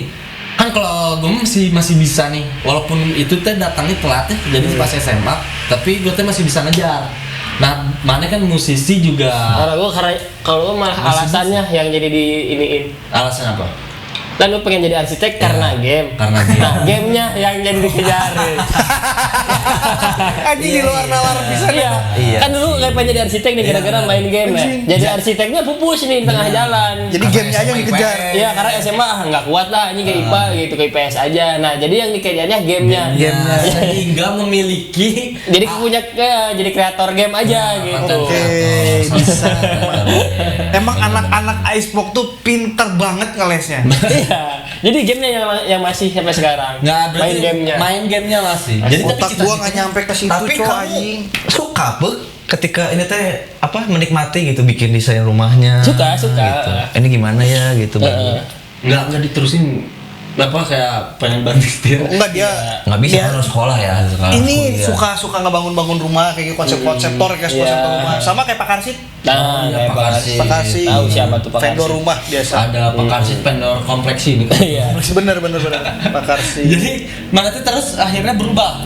Speaker 1: kan kalau gue masih bisa nih, walaupun itu teh datangnya telat ya, jadi pas SMA, tapi gue teh masih bisa ngejar. Nah, mana kan musisi juga.
Speaker 3: Kalau gue malah alasannya yang jadi di iniin.
Speaker 1: Alasan apa?
Speaker 3: Kan lu pengen jadi arsitek karena game.
Speaker 1: Karena game.
Speaker 3: Nah, gamenya yang jadi dikejarin.
Speaker 2: Anjing di luar nalar bisa.
Speaker 3: Iya.
Speaker 4: Iya.
Speaker 3: Kan dulu kayak pengen jadi arsitek nih gara-gara main game ya. Jadi arsiteknya pupus nih di tengah jalan.
Speaker 2: Jadi gamenya aja yang dikejar.
Speaker 3: Iya, karena SMA nggak kuat lah, ini ke IPA gitu, ke IPS aja. Nah, jadi yang dikejarnya gamenya.
Speaker 1: Gamenya sehingga memiliki
Speaker 3: Jadi punya jadi kreator game aja gitu.
Speaker 2: Oke, bisa. Emang anak-anak Icebox tuh pinter banget ngelesnya.
Speaker 3: Iya. Jadi gamenya yang masih sampai sekarang.
Speaker 1: nggak berarti
Speaker 3: main gamenya.
Speaker 1: Main gamenya masih. Jadi
Speaker 2: Otak gua nggak nyampe ke situ,
Speaker 4: Tapi
Speaker 2: coy,
Speaker 4: kamu
Speaker 2: anjing.
Speaker 4: suka Pek ketika ini teh apa menikmati gitu bikin desain rumahnya.
Speaker 3: Suka.
Speaker 4: Gitu. Ini gimana ya gitu.
Speaker 1: nggak diterusin apa kayak pengen banting setir.
Speaker 2: Enggak dia.
Speaker 4: Nggak bisa
Speaker 2: dia-
Speaker 4: harus sekolah ya. sekolah
Speaker 2: Ini
Speaker 4: kuliah.
Speaker 2: suka ngebangun-bangun rumah kayak konsep-konseptor kayak
Speaker 3: Iya.
Speaker 2: konsep rumah. Sama kayak Pak Karsit.
Speaker 3: Nah,
Speaker 1: iya,
Speaker 3: kayak
Speaker 1: Pak Karsit.
Speaker 2: Pak Karsit.
Speaker 3: Tahu siapa tuh Pak
Speaker 2: Vendor
Speaker 3: Karsit?
Speaker 2: rumah biasa.
Speaker 1: Ada Pak Karsit vendor kompleks ini.
Speaker 3: Iya.
Speaker 2: Bener. Pak Karsit.
Speaker 1: Jadi mana tuh terus akhirnya
Speaker 3: Berubah.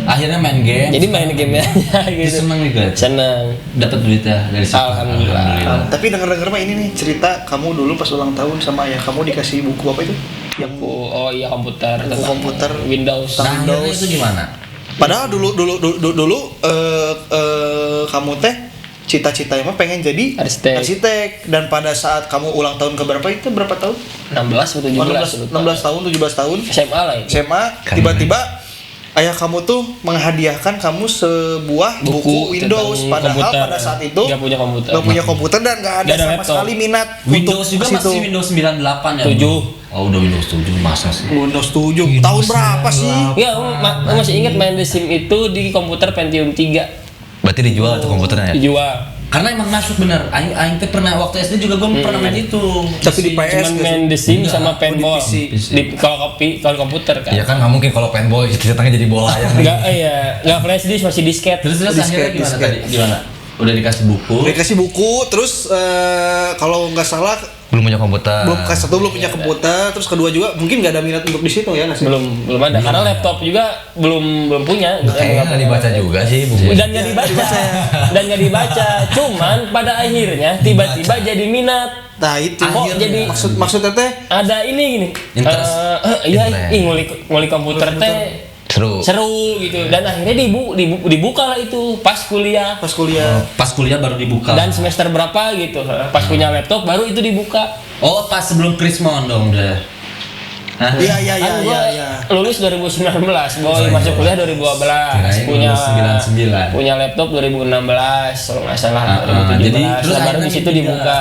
Speaker 1: akhirnya main game.
Speaker 3: Jadi main gamenya aja
Speaker 1: Dia
Speaker 3: gitu.
Speaker 1: seneng juga.
Speaker 3: Seneng.
Speaker 1: Dapat duit ya dari situ.
Speaker 3: Alhamdulillah.
Speaker 2: Tapi denger-denger mah ini nih cerita kamu dulu pas ulang tahun sama ayah kamu dikasih buku apa itu? Yang
Speaker 3: Oh iya komputer.
Speaker 2: Buku komputer.
Speaker 3: Windows.
Speaker 1: Nah, akhirnya itu gimana?
Speaker 2: padahal dulu kamu teh cita-citanya mah pengen jadi
Speaker 3: Arsitek.
Speaker 2: dan pada saat kamu ulang tahun ke berapa itu berapa tahun?
Speaker 3: 16 atau 17.
Speaker 2: 16 tahun, 17 tahun.
Speaker 3: SMA lah itu.
Speaker 2: SMA tiba-tiba ayah kamu tuh menghadiahkan kamu sebuah buku Windows
Speaker 3: tentang
Speaker 2: padahal
Speaker 3: komputer.
Speaker 2: pada saat itu
Speaker 3: Nggak punya komputer.
Speaker 2: nggak punya komputer dan nggak ada
Speaker 3: Nggak ada
Speaker 2: sama
Speaker 3: laptop.
Speaker 2: sekali minat
Speaker 1: Windows
Speaker 2: untuk
Speaker 1: juga
Speaker 2: ke situ.
Speaker 1: masih Windows 98 ya?
Speaker 3: 7.
Speaker 1: Oh, udah Windows 7 masa sih?
Speaker 2: Windows 7 tahun berapa sih?
Speaker 3: Iya, aku masih ingat main The Sims itu di komputer Pentium 3
Speaker 4: Berarti dijual tuh komputernya ya?
Speaker 3: dijual.
Speaker 1: Karena emang masuk bener. Aing teh pernah waktu SD juga gue pernah main itu.
Speaker 2: Tapi di PS
Speaker 3: Cuman
Speaker 2: nggak
Speaker 3: main
Speaker 2: sih?
Speaker 3: The Sims
Speaker 1: Enggak,
Speaker 3: sama
Speaker 2: di
Speaker 3: paintball.
Speaker 2: PC.
Speaker 3: Kalau komputer kan.
Speaker 4: Iya kan nggak mungkin kalau paintball ceritanya jadi bola yang
Speaker 3: Enggak flash disk, masih disket.
Speaker 1: Terus akhirnya gimana
Speaker 2: Disket.
Speaker 1: tadi? Gimana? Udah dikasih buku.
Speaker 2: Dikasih buku terus kalau nggak salah
Speaker 4: belum punya komputer.
Speaker 2: belum punya komputer terus kedua juga mungkin nggak ada minat untuk di situ ya nggak sih?
Speaker 3: belum ada karena laptop juga belum punya.
Speaker 4: Kayaknya nggak dibaca juga sih buku.
Speaker 3: Dan nggak dibaca. Cuman pada akhirnya tiba-tiba jadi minat.
Speaker 2: Nah itu
Speaker 1: Akhirnya.
Speaker 3: jadi
Speaker 2: maksudnya teh
Speaker 3: ada ini gini.
Speaker 1: Interest.
Speaker 3: Iya,
Speaker 4: Interest.
Speaker 3: ngulik komputer teh
Speaker 4: Seru.
Speaker 3: gitu. Dan akhirnya dibuka lah itu pas kuliah.
Speaker 2: pas kuliah.
Speaker 1: Pas kuliah baru dibuka.
Speaker 3: Dan semester berapa gitu. Pas punya laptop baru itu dibuka.
Speaker 1: Oh, pas sebelum Krismon dong udah. Hah?
Speaker 2: Iya
Speaker 3: Kan gua lulus 2019, boy masuk kuliah 2012.
Speaker 1: Kirain
Speaker 3: Punya
Speaker 1: lulus 99.
Speaker 3: punya laptop 2016 kalau nggak salah. 2017.
Speaker 1: Jadi terus
Speaker 3: Nah, baru
Speaker 1: akhirnya
Speaker 3: di situ
Speaker 1: dibuka.
Speaker 3: dibuka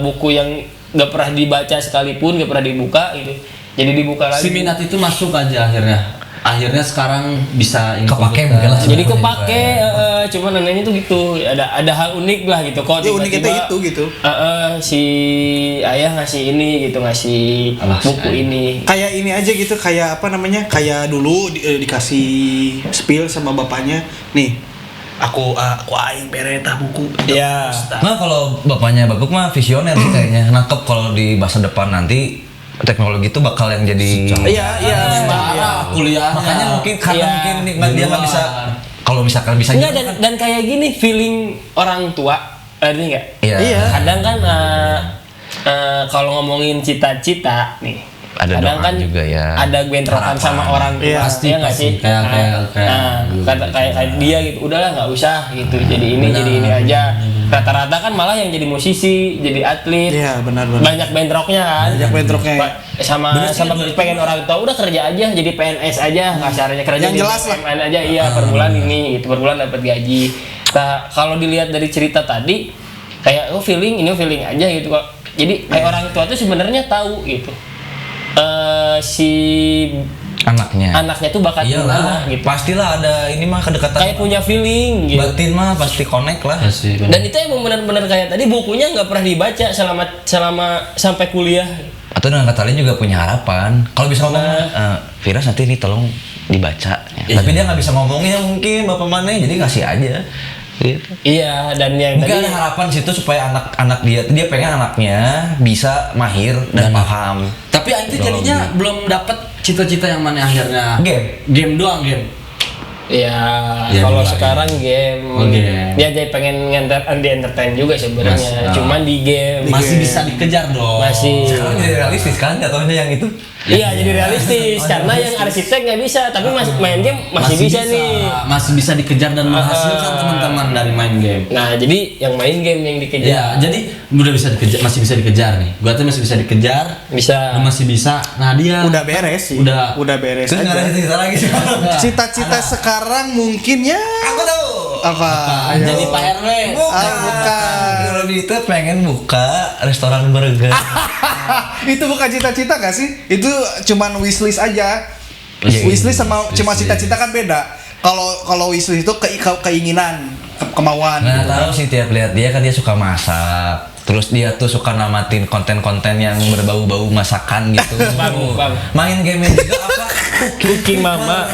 Speaker 3: buku yang nggak pernah dibaca sekalipun, nggak pernah dibuka gitu. Jadi dibuka lagi.
Speaker 1: Si minat itu masuk aja akhirnya. akhirnya sekarang bisa ini
Speaker 4: Kepake
Speaker 1: komputer.
Speaker 4: mungkin lah.
Speaker 3: Jadi kepake, cuman neneknya tuh gitu. Ada hal unik lah gitu. Kok
Speaker 2: Ya unik
Speaker 3: tiba-tiba
Speaker 2: itu gitu.
Speaker 3: si ayah ngasih ini gitu, ngasih
Speaker 1: Alah, si
Speaker 3: buku
Speaker 1: ayah.
Speaker 3: ini.
Speaker 2: Kayak ini aja gitu, kayak apa namanya? Kayak dulu dikasih spill sama bapaknya. Nih, aku aing beretah buku.
Speaker 3: Iya.
Speaker 4: Nah kalau bapaknya Baguk mah visioner sih kayaknya, nangkep kalau di masa depan nanti teknologi itu bakal yang jadi.
Speaker 2: Iya,
Speaker 1: Secara kuliah.
Speaker 4: Makanya mungkin karena
Speaker 3: Iya.
Speaker 4: mungkin dia nggak bisa. Kalau misalkan bisa
Speaker 3: Enggak,
Speaker 4: gitu
Speaker 3: dan kayak gini feeling orang tua, ini enggak?
Speaker 4: Iya.
Speaker 3: Kadang kan kalau ngomongin cita-cita nih,
Speaker 4: Ada
Speaker 3: kadang
Speaker 4: doa
Speaker 3: kan
Speaker 4: juga ya.
Speaker 3: ada bentrokan
Speaker 4: Harapan.
Speaker 3: sama orang tua,
Speaker 2: Iya,
Speaker 1: pasti,
Speaker 3: ya nggak
Speaker 1: pasti.
Speaker 3: sih?
Speaker 1: Kayak
Speaker 3: Kayak dia gitu, udahlah nggak usah gitu, jadi ini aja. Rata-rata kan malah yang jadi musisi, jadi atlet,
Speaker 2: Iya, benar.
Speaker 3: banyak bentroknya kan.
Speaker 2: Banyak bentroknya, ya.
Speaker 3: Sama pengen orang tua udah kerja aja, jadi PNS aja, kasarnya kerja
Speaker 2: Yang
Speaker 3: di
Speaker 2: jelas lah.
Speaker 3: BUMN aja, iya per bulan ini, gitu per bulan dapat gaji. Nah kalau dilihat dari cerita tadi, kayak feeling aja gitu kok. Jadi kayak orang tua tuh sebenarnya tahu gitu. Si anaknya tuh bakat gimana gitu.
Speaker 4: Pastilah ada ini mah kedekatan.
Speaker 3: Kayak punya feeling gitu.
Speaker 4: Batin mah pasti connect lah.
Speaker 3: Dan itu emang benar-benar kayak tadi bukunya nggak pernah dibaca selama sampai kuliah.
Speaker 4: Atau dengan kata lain juga punya harapan. Kalau bisa ngomong, Firas nanti ini tolong dibaca. Ya. Tapi dia nggak bisa ngomongnya mungkin bapak mana, jadi ngasih aja. Gitu.
Speaker 3: Iya, dan yang
Speaker 4: Mungkin
Speaker 3: tadi
Speaker 4: ada harapan situ supaya anak-anak dia pengen anaknya bisa mahir dan paham.
Speaker 1: Tapi Aing tuh jadinya belum dapat cita-cita yang mana akhirnya. Game doang game.
Speaker 3: ya
Speaker 1: Ya,
Speaker 3: kalau
Speaker 1: dua,
Speaker 3: sekarang game.
Speaker 1: Oh, game.
Speaker 3: Dia jadi pengen di entertain juga sebenarnya.
Speaker 1: Mas,
Speaker 3: Cuman di game
Speaker 1: Masih bisa dikejar dong.
Speaker 3: Masih.
Speaker 4: Sekarang jadi realistis kan jatuhnya yang itu.
Speaker 3: Iya, jadi realistis karena yang arsitek nggak bisa, tapi main game masih bisa nih.
Speaker 1: Masih bisa dikejar dan menghasilkan teman-teman dari main game.
Speaker 3: Nah, jadi yang main game yang dikejar.
Speaker 1: Ya, jadi udah bisa dikejar, masih bisa dikejar nih. Gua tuh masih bisa dikejar,
Speaker 3: Bisa.
Speaker 1: lu masih bisa. Nah, dia
Speaker 2: Udah beres sih.
Speaker 1: Udah.
Speaker 2: beres
Speaker 4: Terus nggak ada
Speaker 2: aja.
Speaker 4: cerita lagi sih.
Speaker 2: Cita-cita sekarang mungkin ya
Speaker 4: Aku tahu.
Speaker 2: apa? Ayo.
Speaker 1: jadi Pak RW.
Speaker 2: Bukan.
Speaker 4: Kalau itu pengen buka restoran burger.
Speaker 2: Itu bukan cita-cita gak sih? Itu cuman wishlist aja.
Speaker 4: Iya,
Speaker 2: Wishlist sama cuma
Speaker 1: wishlist.
Speaker 2: cita-cita kan beda. Kalau wishlist itu keinginan, kemauan.
Speaker 4: Nah,
Speaker 2: gitu.
Speaker 4: tahu sih tiap lihat dia kan dia suka masak. Terus dia tuh suka namatin konten-konten yang berbau-bau masakan gitu.
Speaker 3: Bang.
Speaker 4: Main game juga apa?
Speaker 3: Cooking Mama.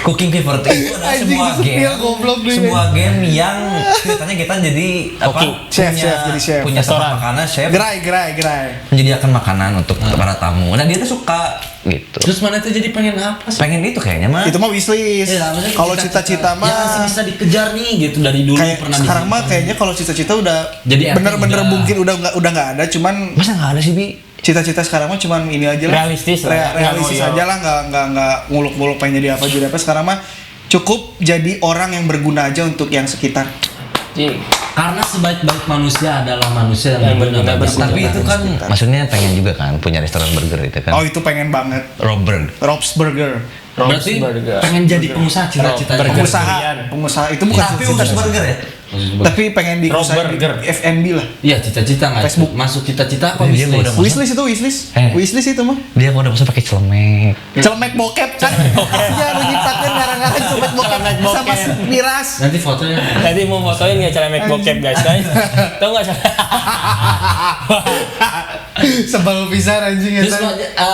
Speaker 4: Cooking Fever itu adalah
Speaker 2: Anjing,
Speaker 4: sebuah
Speaker 2: itu
Speaker 4: game.
Speaker 2: spill, goblok dia.
Speaker 4: Sebuah game yang ceritanya kita jadi apa?
Speaker 2: Chef, jadi chef.
Speaker 4: Punya tempat
Speaker 3: Restoran.
Speaker 4: makanan chef
Speaker 2: Gerai.
Speaker 4: menyediakan makanan untuk para tamu. Nah, dia tuh suka gitu.
Speaker 1: Terus mana tuh jadi pengen apa sih?
Speaker 4: Pengen itu kayaknya mah.
Speaker 2: Itu mah wishlist.
Speaker 1: Iya, maksudnya
Speaker 2: Kalau cita-cita
Speaker 1: yang masih
Speaker 2: mah
Speaker 1: bisa dikejar nih gitu dari dulu
Speaker 2: kayak
Speaker 1: pernah
Speaker 2: sekarang
Speaker 1: disimpan.
Speaker 2: mah kayaknya kalau cita-cita udah
Speaker 1: Jadi
Speaker 2: bener-bener
Speaker 1: udah.
Speaker 2: mungkin udah nggak ada, cuman
Speaker 4: Masa nggak ada sih, Bi?
Speaker 2: cita-cita sekarang mah cuman ini aja lah.
Speaker 3: Realistis lah.
Speaker 2: Realistis
Speaker 3: Nggak
Speaker 2: aja lah, nggak muluk-muluk pengen jadi apa. Sekarang mah cukup jadi orang yang berguna aja untuk yang sekitar.
Speaker 3: Jadi,
Speaker 1: Karena sebaik-baik manusia adalah manusia yang berguna bagi
Speaker 2: berguna.
Speaker 4: Tapi itu kan
Speaker 2: Sekitar.
Speaker 4: maksudnya pengen juga kan punya restoran burger itu kan.
Speaker 2: Oh itu pengen banget.
Speaker 4: Robert.
Speaker 2: Rob's Burger.
Speaker 1: Berarti
Speaker 3: Burger.
Speaker 1: pengen jadi pengusaha cita-citanya.
Speaker 3: Burger.
Speaker 2: Pengusaha itu bukan
Speaker 4: Tapi
Speaker 2: cita-cita.
Speaker 4: khusus burger ya?
Speaker 2: Tapi pengen di
Speaker 3: Rob
Speaker 2: usaha di
Speaker 3: Burger.
Speaker 2: F&B lah.
Speaker 1: Iya, cita-cita nggak?
Speaker 2: Facebook.
Speaker 1: Masuk cita-cita apa
Speaker 4: Dia
Speaker 1: wishlist?
Speaker 4: udah masuk.
Speaker 2: Wishlist itu wishlist. Wishlist itu mah.
Speaker 4: Dia mau udah masuk pakai celemek.
Speaker 2: Celemek bokep kan. Iya lu nyiptakeun ngarang-ngarang celemek bokep
Speaker 3: Celemek
Speaker 2: sama
Speaker 3: bokep.
Speaker 2: si Miras.
Speaker 1: Nanti fotonya.
Speaker 3: tadi mau fotoin nggak celemek bokep guys kan? Tahu nggak?
Speaker 2: Sebel pisan anjing
Speaker 1: Terus
Speaker 2: eta.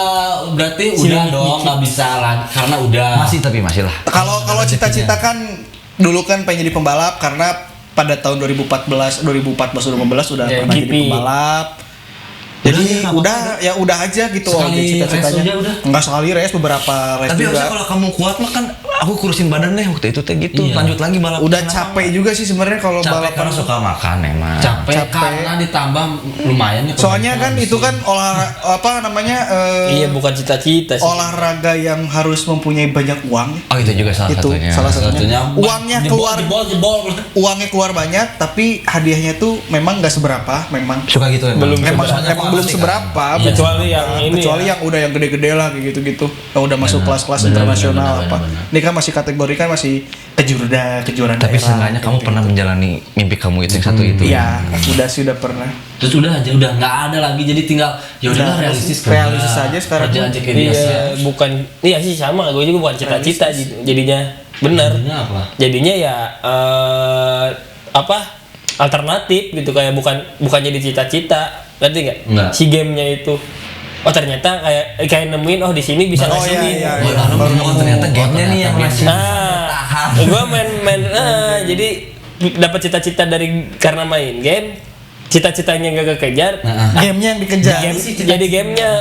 Speaker 1: berarti udah dong nggak bisa lagi karena udah.
Speaker 4: Masih tapi masih lah.
Speaker 2: Kalau cita-cita kan dulu kan pengen jadi pembalap karena pada tahun 2014 2015 udah
Speaker 3: Ya,
Speaker 2: pernah jadi
Speaker 3: GP.
Speaker 2: pembalap. Jadi udah aja gitu
Speaker 1: Sekali
Speaker 2: cita-citanya.
Speaker 1: race aja udah.
Speaker 2: Enggak sekali race, beberapa race
Speaker 4: Tapi
Speaker 2: juga.
Speaker 4: harusnya kalau kamu kuat mah kan aku kurusin badan deh waktu itu teh gitu.
Speaker 1: Iya.
Speaker 4: Lanjut lagi balap.
Speaker 2: Udah capek juga sih sebenarnya kalau
Speaker 1: Capek
Speaker 2: balapan.
Speaker 4: Karena suka makan emang.
Speaker 1: capek,
Speaker 2: Capek.
Speaker 1: karena ditambah lumayan ya.
Speaker 2: Soalnya kan itu kan
Speaker 3: Iya, bukan cita-cita sih.
Speaker 2: olahraga yang harus mempunyai banyak uang.
Speaker 4: Oh itu juga salah
Speaker 2: Itu
Speaker 4: satunya.
Speaker 2: salah satunya.
Speaker 1: satunya
Speaker 2: Uangnya keluar,
Speaker 1: jebol.
Speaker 2: uangnya keluar banyak, tapi hadiahnya tuh memang nggak seberapa, memang.
Speaker 4: Suka gitu emang.
Speaker 3: Belum
Speaker 2: Memang,
Speaker 3: seberapa.
Speaker 2: memang belum seberapa.
Speaker 3: Iya. Kecuali yang ini
Speaker 2: kecuali
Speaker 3: ya.
Speaker 2: yang udah yang gede-gede lah kayak gitu-gitu. Yang udah masuk kelas-kelas
Speaker 1: benar,
Speaker 2: internasional
Speaker 1: benar,
Speaker 2: apa.
Speaker 1: benar.
Speaker 2: Ini kan kan masih kategorikan masih kejuaraan
Speaker 4: Tapi
Speaker 2: daerah,
Speaker 4: seenggaknya kamu
Speaker 2: gitu.
Speaker 4: pernah menjalani mimpi kamu itu yang satu itu.
Speaker 2: Iya, sudah pernah.
Speaker 1: Terus udah nggak ada lagi, jadi tinggal ya udahlah
Speaker 2: Udah,
Speaker 1: realistis
Speaker 2: realistis aja sekarang.
Speaker 1: kerja aja kayak
Speaker 3: Iya,
Speaker 1: biasa.
Speaker 3: iya sih sama, gue juga bukan cita-cita jadinya. Bener.
Speaker 1: Jadinya apa?
Speaker 3: Jadinya ya alternatif gitu, kayak bukan jadi cita-cita, ngerti nggak?
Speaker 1: Enggak.
Speaker 3: Si gamenya itu, oh ternyata kayak nemuin di sini bisa
Speaker 2: Oh,
Speaker 3: ngasih.
Speaker 2: iya.
Speaker 4: Oh, ternyata gamenya nih yang masih
Speaker 3: Nah, gue main jadi dapat cita-cita karena main game, cita-citanya gak kekejar.
Speaker 2: Gamenya yang dikejar.
Speaker 3: Jadi gamenya.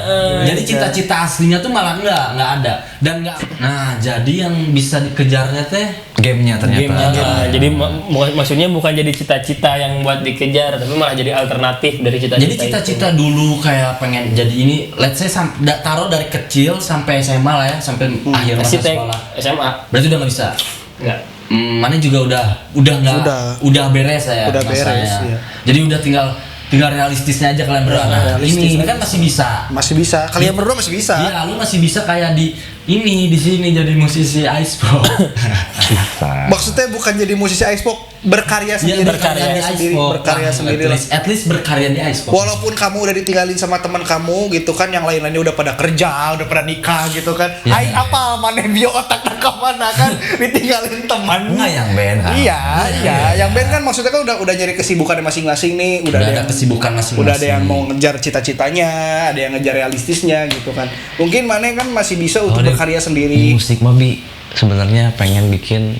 Speaker 1: Jadi cita-cita aslinya tuh malah nggak ada dan nggak. Nah, jadi yang bisa dikejarnya teh
Speaker 4: gamenya ternyata.
Speaker 3: Gamenya. Jadi maksudnya bukan jadi cita-cita yang buat dikejar, tapi malah jadi alternatif dari cita-cita.
Speaker 1: jadi cita-cita dulu kayak pengen jadi ini, let's say taruh dari kecil sampai SMA lah ya, sampai akhir masa
Speaker 3: Arsitek
Speaker 1: sekolah.
Speaker 3: SMA.
Speaker 1: Berarti udah nggak bisa.
Speaker 3: Enggak.
Speaker 1: Mana juga udah beres ya.
Speaker 2: Udah
Speaker 1: masanya.
Speaker 2: beres, iya.
Speaker 1: Jadi udah tinggal realistisnya aja kalian berdua. Nah, ini kan masih bisa.
Speaker 2: Masih bisa. Kalian berdua masih bisa.
Speaker 1: Iya, lu masih bisa kayak di sini jadi musisi ice pop.
Speaker 2: Maksudnya bukan jadi musisi ice pop, berkarya sendiri.
Speaker 3: berkarya
Speaker 1: di
Speaker 2: sendiri,
Speaker 1: ice pop.
Speaker 2: berkarya
Speaker 1: Nah,
Speaker 2: sendiri lah.
Speaker 1: at least berkarya di ice pop.
Speaker 2: Walaupun kamu udah ditinggalin sama teman kamu gitu kan, yang lain-lainnya udah pada kerja, udah pada nikah gitu kan. Hai apa mana bio otak ke mana kan ditinggalin teman.
Speaker 4: Enggak yang band kan?
Speaker 2: Iya. Yang band kan maksudnya kan udah nyari kesibukan masing-masing nih, udah ada
Speaker 1: ada
Speaker 2: yang
Speaker 1: kesibukan masing-masing.
Speaker 2: udah ada yang mau ngejar cita-citanya, ada yang ngejar realistisnya gitu kan. Mungkin mana kan masih bisa untuk
Speaker 4: Dek,
Speaker 2: berkarya sendiri.
Speaker 4: Musik mah Bi sebenarnya pengen bikin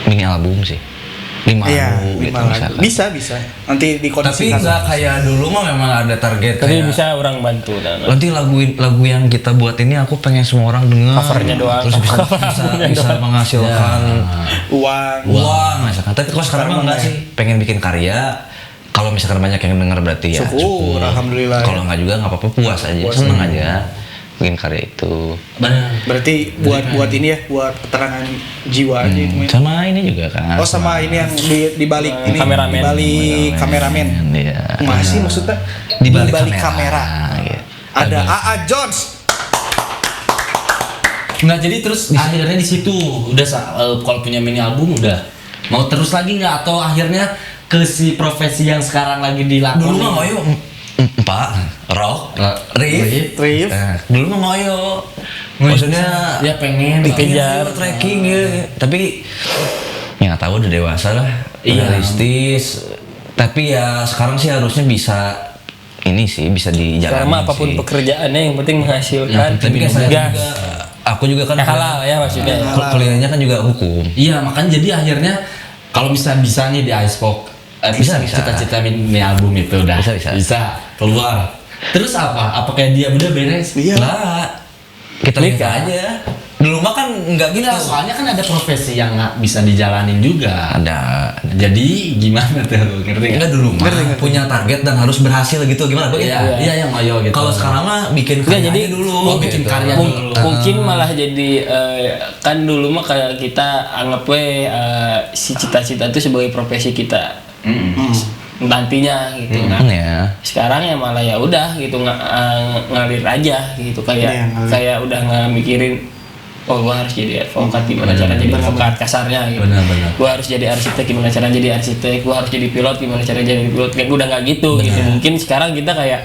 Speaker 4: mini album sih. 5
Speaker 2: Iya,
Speaker 4: lagu gitu
Speaker 2: 5 lagu.
Speaker 4: misalkan.
Speaker 2: Bisa. Nanti
Speaker 4: Tapi
Speaker 2: dikondisikan.
Speaker 4: nggak kayak dulu mah memang ada target
Speaker 3: Tapi
Speaker 4: kayak
Speaker 3: bisa orang bantu.
Speaker 4: nanti lagu yang kita buat ini aku pengen semua orang dengar.
Speaker 3: Covernya doang.
Speaker 4: Terus bisa menghasilkan
Speaker 2: uang.
Speaker 4: misalkan. Tapi kalau sekarang mah enggak sih, pengen bikin karya. Kalau misalkan banyak yang denger berarti ya
Speaker 2: Syukur, alhamdulillah.
Speaker 4: Kalau enggak juga enggak apa-apa, puas aja, seneng aja bikin karya itu.
Speaker 1: Benar.
Speaker 2: Berarti buat ini ya, buat keterangan jiwa aja itu. Men.
Speaker 4: Sama ini juga kan.
Speaker 2: Oh sama ini yang di balik ini,
Speaker 3: Kameramen.
Speaker 2: di balik kameramen.
Speaker 4: Iya.
Speaker 2: Masih maksudnya
Speaker 4: Di balik
Speaker 2: kamera.
Speaker 4: Gitu.
Speaker 2: Ada AA Jones.
Speaker 1: Nah, jadi terus akhirnya di situ udah kalau punya mini album udah mau terus lagi nggak, atau akhirnya ke si profesi yang sekarang lagi dilakoni?
Speaker 4: Dulu mah ngoyo empat rock, riff. Dulu mah ngoyo. Maksudnya
Speaker 1: ya pengen
Speaker 3: dikejar.
Speaker 4: Tracking ya. Tapi ya nggak tahu, udah dewasa lah.
Speaker 1: Iya.
Speaker 4: Realistis. Tapi ya sekarang sih harusnya bisa ini sih, bisa dijalani.
Speaker 3: Sekarang mah apapun
Speaker 4: sih.
Speaker 3: pekerjaannya yang penting menghasilkan.
Speaker 4: Ya, tapi kan saya
Speaker 3: Gas.
Speaker 4: juga, aku juga kan
Speaker 3: Ya, halal ya maksudnya.
Speaker 4: kuliahnya kan juga hukum.
Speaker 1: Iya, makanya jadi akhirnya kalau bisa nih di Ice Pop,
Speaker 4: Bisa.
Speaker 1: cita-cita mini album itu udah
Speaker 4: Bisa.
Speaker 1: keluar. Terus apa kayak dia udah beres?
Speaker 2: Iya.
Speaker 4: Lah, kita nikah aja. Dulu mah kan nggak gitu.
Speaker 1: Enggak, soalnya kan ada profesi yang nggak bisa dijalanin juga.
Speaker 4: Ada.
Speaker 1: Jadi gimana tuh, ngerti nggak?
Speaker 4: Enggak dulu mah punya target dan harus berhasil gitu, gimana?
Speaker 1: Iya, yang ayo gitu.
Speaker 4: Kalau sekarang mah bikin
Speaker 3: Enggak,
Speaker 4: karya
Speaker 3: jadi
Speaker 4: aja dulu.
Speaker 1: Oh, bikin karya dulu.
Speaker 3: Mungkin malah jadi kan dulu mah kayak kita anggap si cita-cita itu sebagai profesi kita nantinya gitu kan.
Speaker 4: Ya.
Speaker 3: Sekarang ya malah ya udah gitu ngalir aja gitu,
Speaker 2: Iya, ngalir.
Speaker 3: kayak udah nggak mikirin gua harus jadi advokat, gimana cara jadi advokat kasarnya gitu.
Speaker 1: Benar.
Speaker 3: Gua harus jadi arsitek, gimana cara jadi arsitek. Gua harus jadi pilot, gimana cara jadi pilot. Kayak udah nggak gitu gitu. Mungkin sekarang kita kayak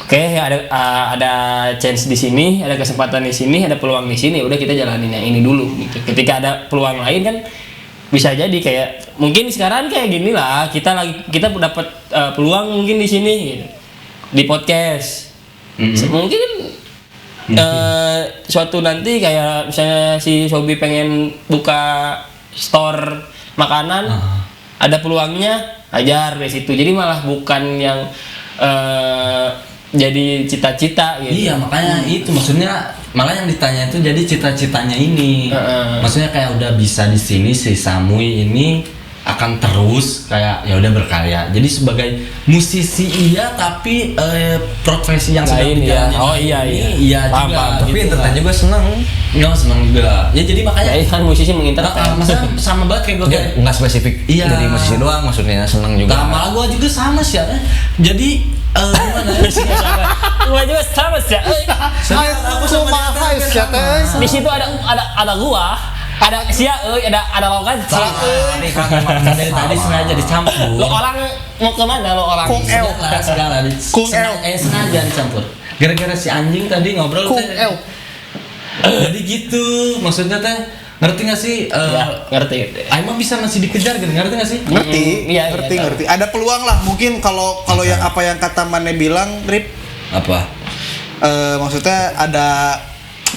Speaker 3: oke, ada chance di sini, ada kesempatan di sini, ada peluang di sini, udah kita jalanin yang ini dulu gitu. Ketika ada peluang lain kan bisa jadi kayak mungkin sekarang kayak gini lah, kita dapat peluang mungkin di sini gitu. Di podcast. Mungkin suatu nanti kayak misalnya si Sobi pengen buka store makanan, ada peluangnya ajar dari situ. Jadi malah bukan yang jadi cita-cita gitu.
Speaker 1: Iya, makanya itu maksudnya malah yang ditanya itu jadi cita-citanya ini. Maksudnya kayak udah bisa di sini si Samui ini akan terus kayak ya udah berkarya. Jadi sebagai musisi iya, tapi profesi yang sedang
Speaker 3: Lain,
Speaker 1: dijalani.
Speaker 3: iya. Oh, iya.
Speaker 1: Iya
Speaker 3: Paham,
Speaker 1: juga.
Speaker 3: paham.
Speaker 4: Tapi
Speaker 1: gitu
Speaker 4: entertain
Speaker 1: lah.
Speaker 4: juga seneng.
Speaker 1: Nggak seneng juga. Ya jadi makanya
Speaker 3: Ya kan musisi menginterpret.
Speaker 1: maksudnya sama banget kayak gue
Speaker 4: Enggak,
Speaker 1: kayak
Speaker 4: enggak spesifik
Speaker 1: Iya.
Speaker 4: dari musisi doang, maksudnya seneng juga.
Speaker 1: Nah, malah gue juga sama sih ya. Jadi Gimana?
Speaker 3: Gua juga sama sih.
Speaker 2: Aku sama Hais ya teh.
Speaker 3: Di situ ada gua, ada sia ada logan.
Speaker 1: Nih kan memang dari tadi sengaja dicampur.
Speaker 3: Lo orang mau kemana lo orang?
Speaker 2: Kung El.
Speaker 1: Segala
Speaker 2: Kung El.
Speaker 1: sengaja dicampur. Gara-gara si anjing tadi ngobrol
Speaker 2: Kung
Speaker 1: teh.
Speaker 2: El.
Speaker 1: Jadi gitu, maksudnya teh ngerti nggak sih?
Speaker 3: Ya, ngerti.
Speaker 1: Emang bisa masih dikejar gitu, ngerti nggak sih?
Speaker 2: Ngerti,
Speaker 3: Iya,
Speaker 2: ngerti,
Speaker 3: tahu.
Speaker 2: ngerti. Ada peluang lah, mungkin kalau yang apa yang kata Mane bilang, Rip,
Speaker 1: Apa?
Speaker 2: maksudnya ada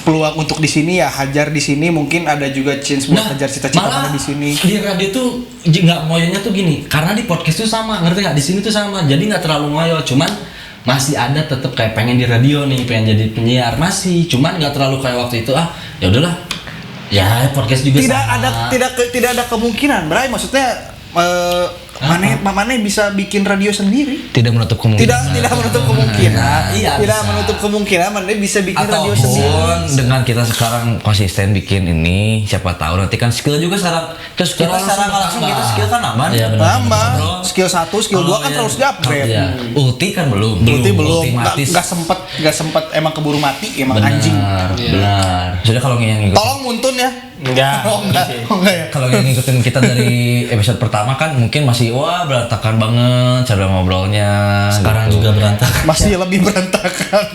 Speaker 2: peluang untuk di sini ya, hajar di sini, mungkin ada juga chance buat hajar cita-cita
Speaker 1: malah
Speaker 2: Mane di sini.
Speaker 1: Di radio tuh nggak ngoyonya tuh gini, karena di podcast tuh sama, ngerti nggak? Di sini tuh sama, jadi nggak terlalu ngoyo, cuman masih ada tetap kayak pengen di radio nih, pengen jadi penyiar masih, cuman nggak terlalu kayak waktu itu ya udahlah, ya podcast juga
Speaker 2: Tidak ada kemungkinan, Bray. Maksudnya Mane bisa bikin radio sendiri.
Speaker 4: Tidak menutup kemungkinan.
Speaker 2: Tidak menutup kemungkinan.
Speaker 1: Iya,
Speaker 2: Tidak
Speaker 1: bisa.
Speaker 2: menutup kemungkinan Mane bisa bikin radio sendiri.
Speaker 4: Ataupun dengan kita sekarang konsisten bikin ini, siapa tahu nanti kan skill juga sekarang kita secara langsung kita skill kan aman.
Speaker 1: Iya, benar.
Speaker 2: Nambah.
Speaker 4: Ngobrol.
Speaker 2: Skill 1, skill 2 kan
Speaker 1: iya.
Speaker 2: terus di-upgrade.
Speaker 1: Iya.
Speaker 4: Ulti kan belum.
Speaker 2: Ulti belum,
Speaker 4: Ulti matis.
Speaker 2: nggak sempet emang keburu mati, emang anjing.
Speaker 1: Benar.
Speaker 4: Sudah kalau yang ngikutin
Speaker 2: Tolong muntun ya.
Speaker 3: Enggak.
Speaker 2: Oh enggak ya.
Speaker 4: kalau yang ngikutin kita dari episode pertama kan mungkin masih wah berantakan banget cara ngobrolnya.
Speaker 1: Sekarang
Speaker 4: gitu.
Speaker 1: juga berantakan.
Speaker 2: Masih lebih berantakan.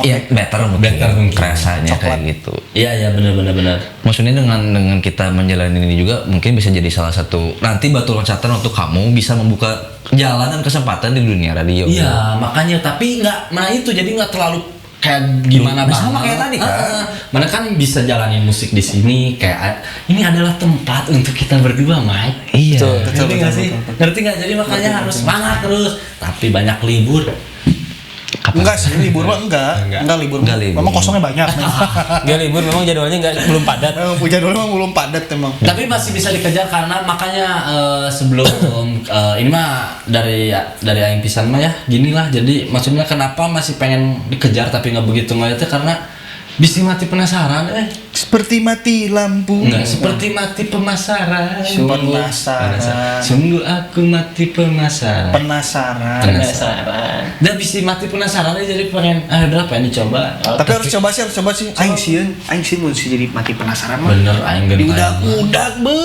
Speaker 4: Iya, better mungkin rasanya
Speaker 2: Coklat.
Speaker 4: kayak gitu.
Speaker 1: Iya benar.
Speaker 4: Maksudnya dengan kita menjalani ini juga mungkin bisa jadi salah satu nanti batu loncatan untuk kamu bisa membuka jalan dan kesempatan di dunia radio.
Speaker 1: Iya, makanya tapi itu jadi nggak terlalu kayak gimana
Speaker 4: Nah,
Speaker 1: banget.
Speaker 4: sama kayak tadi kan.
Speaker 1: Mana kan bisa jalanin musik di sini kayak ini adalah tempat untuk kita berdua, Mike.
Speaker 4: Iya.
Speaker 1: Ngerti nggak sih? Ngerti nggak? Jadi makanya harus semangat terus. Tapi banyak libur.
Speaker 2: Enggak sih, libur mah enggak libur.
Speaker 4: Enggak libur.
Speaker 2: Memang kosongnya banyak.
Speaker 3: Enggak libur memang jadwalnya belum padat.
Speaker 2: Memang punya dulu memang belum padat emang.
Speaker 1: Tapi masih bisa dikejar karena makanya sebelum ini mah dari Aing pisan mah ya gini lah. Jadi maksudnya kenapa masih pengen dikejar tapi nggak begitu ngeliatnya karena bisa mati penasaran
Speaker 2: Seperti mati lampu.
Speaker 1: Enggak, seperti mati pemasaran.
Speaker 2: Penasaran.
Speaker 1: Sungguh aku mati pemasaran.
Speaker 2: Penasaran.
Speaker 1: Dan bisa mati penasaran aja jadi pengen udah pengen dicoba.
Speaker 2: Tapi harus coba sih. Aing sih mau sih jadi mati penasaran mah.
Speaker 1: Bener aing
Speaker 2: Di
Speaker 1: genteng.
Speaker 2: udak be.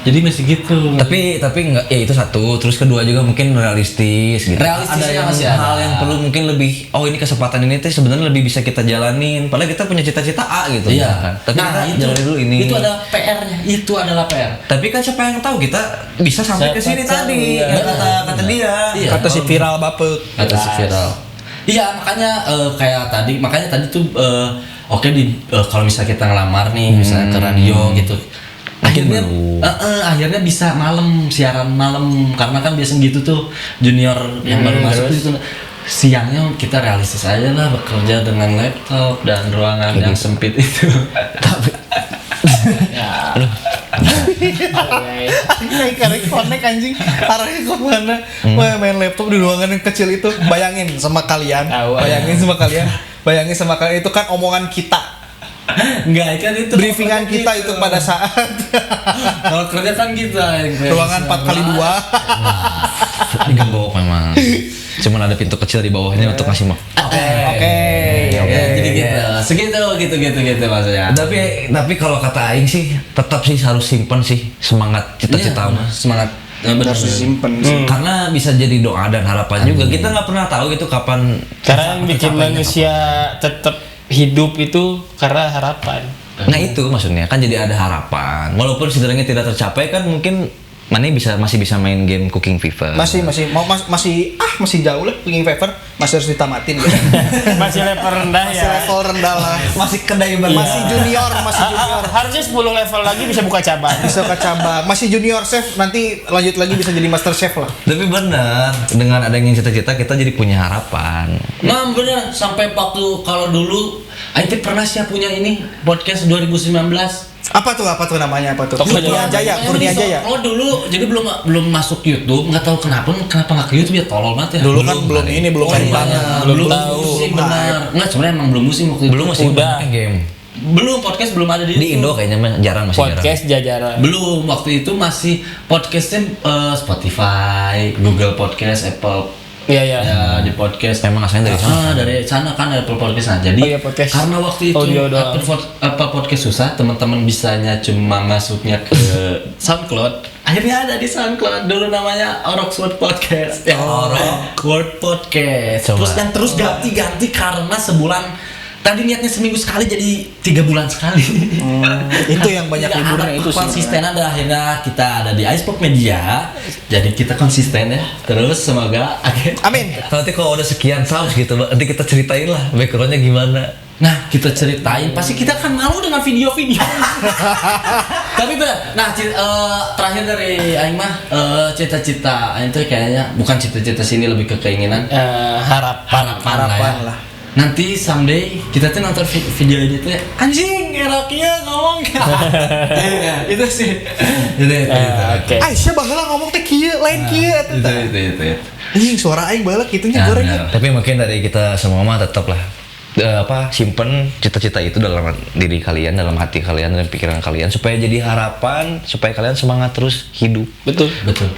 Speaker 1: Jadi masih gitu.
Speaker 4: Tapi enggak ya itu satu, terus kedua juga mungkin realistis gitu.
Speaker 1: Realistisnya
Speaker 4: ada yang
Speaker 1: masih
Speaker 4: hal
Speaker 1: ada.
Speaker 4: yang perlu mungkin lebih ini kesempatan ini tuh sebenarnya lebih bisa kita jalanin. Padahal kita punya cita-cita A gitu
Speaker 1: Iya
Speaker 4: kan. Tapi kita jalanin dulu ini.
Speaker 1: Itu adalah PR-nya. Itu adalah PR.
Speaker 4: Tapi kan siapa yang tahu kita bisa sampai ke sini
Speaker 3: Siapa
Speaker 4: tadi.
Speaker 3: tahu,
Speaker 4: Yang
Speaker 3: iya.
Speaker 4: kata dia.
Speaker 1: Iya.
Speaker 2: Kata si viral bapek.
Speaker 1: Kata si viral. Iya makanya kayak tadi tuh oke kalau misalnya kita ngelamar nih misalnya ke radio gitu. Akhirnya akhirnya bisa siaran malam karena kan biasa gitu tuh junior yang baru masuk itu siangnya kita realistis aja lah bekerja dengan laptop dan ruangan yang sempit itu.
Speaker 2: Naik karek konek anjing. Arahnya ke mana? Wah, main laptop di ruangan yang kecil itu. Bayangin sama kalian. Bayangin sama kalian itu kan omongan kita.
Speaker 1: Enggak kan itu
Speaker 2: Briefingan kita itu pada saat
Speaker 1: kalau kerja kan gitu
Speaker 2: ruangan 4x2.
Speaker 4: Digembok memang. Cuman ada pintu kecil di bawahnya untuk ngasih
Speaker 2: Oke.
Speaker 1: Jadi gitu maksudnya.
Speaker 4: Tapi kalau kata Aing sih tetap sih harus simpen sih semangat cita-cita mah.
Speaker 1: Semangat.
Speaker 2: Harus disimpan sih.
Speaker 4: Karena bisa jadi doa dan harapan juga. Kita nggak pernah tahu gitu kapan.
Speaker 3: Karena yang bikin manusia tetap hidup itu karena harapan.
Speaker 4: Nah itu maksudnya kan jadi ada harapan. Walaupun sebenarnya tidak tercapai kan mungkin Mane masih bisa main game Cooking Fever.
Speaker 2: Masih jauh lah Cooking Fever, masih harus ditamatin gitu.
Speaker 3: Masih level rendah
Speaker 2: Masih
Speaker 3: ya.
Speaker 2: level rendah lah.
Speaker 4: Masih kedai banget.
Speaker 2: Masih junior.
Speaker 3: Harusnya 10 level lagi bisa buka cabang.
Speaker 2: Bisa ke cabang. Masih junior chef, nanti lanjut lagi bisa jadi master chef lah.
Speaker 4: Tapi benar dengan adanya cita-cita kita jadi punya harapan.
Speaker 1: Nah bener sampai waktu kalau dulu Aing pernah sih punya ini podcast 2019.
Speaker 2: Apa tuh namanya apa tuh? Kurnia Jaya.
Speaker 1: Oh dulu jadi belum masuk YouTube, nggak tahu kenapa nggak ke YouTube ya tolol banget ya.
Speaker 2: Dulu kan belum banget.
Speaker 1: Belum
Speaker 3: tahu.
Speaker 1: musim benar. Nggak sebenarnya emang belum musim waktu itu.
Speaker 4: Belum masih
Speaker 3: Udah.
Speaker 4: banyak game.
Speaker 1: Belum podcast belum ada di
Speaker 4: Di Indo kayaknya jarang masih jarang.
Speaker 3: Podcast jajaran.
Speaker 1: Belum waktu itu masih podcastnya Spotify, Google Podcast, Apple
Speaker 3: Iya, iya.
Speaker 1: Ya di podcast.
Speaker 4: Memang asalnya dari sana.
Speaker 1: Dari sana kan Apple Podcast. Nah, jadi
Speaker 3: Oh iya, podcast.
Speaker 1: karena waktu itu
Speaker 3: Audio doang.
Speaker 1: Apple Podcast susah, teman-teman bisanya cuma masuknya ke SoundCloud. Akhirnya ada di SoundCloud dulu namanya Roxword Podcast. Ya, Roxword Podcast.
Speaker 4: Coba.
Speaker 1: Terus ganti-ganti karena sebulan. Tadi niatnya seminggu sekali jadi 3 bulan sekali.
Speaker 2: Itu yang banyak
Speaker 1: Nggak
Speaker 2: liburnya
Speaker 1: ada
Speaker 2: itu sih.
Speaker 1: konsistenan dan akhirnya kita ada di Icebox Media. Jadi kita konsisten ya. Terus semoga
Speaker 2: Amin.
Speaker 4: Nanti kalau udah sekian subs gitu, nanti kita ceritain lah backgroundnya gimana.
Speaker 1: Nah, kita ceritain. Pasti kita kan malu dengan video-video. Tapi terakhir dari Aing mah cita-cita Aing tuh kayaknya bukan cita-cita sini, lebih ke keinginan harapan lah. Nanti someday kita tuh nonton video ini tuh anjing era kieu ngomong. Itu sih. Itu.
Speaker 3: Oke.
Speaker 2: Aisyah baheula ngomong teh kieu, lain kieu eta teh.
Speaker 1: Itu.
Speaker 2: Anjing suara aing baheula kitunya gorengnya.
Speaker 4: Tapi mungkin dari kita semua mah tetap lah simpen cita-cita itu dalam diri kalian, dalam hati kalian dan pikiran kalian supaya jadi harapan, supaya kalian semangat terus hidup.
Speaker 3: Betul.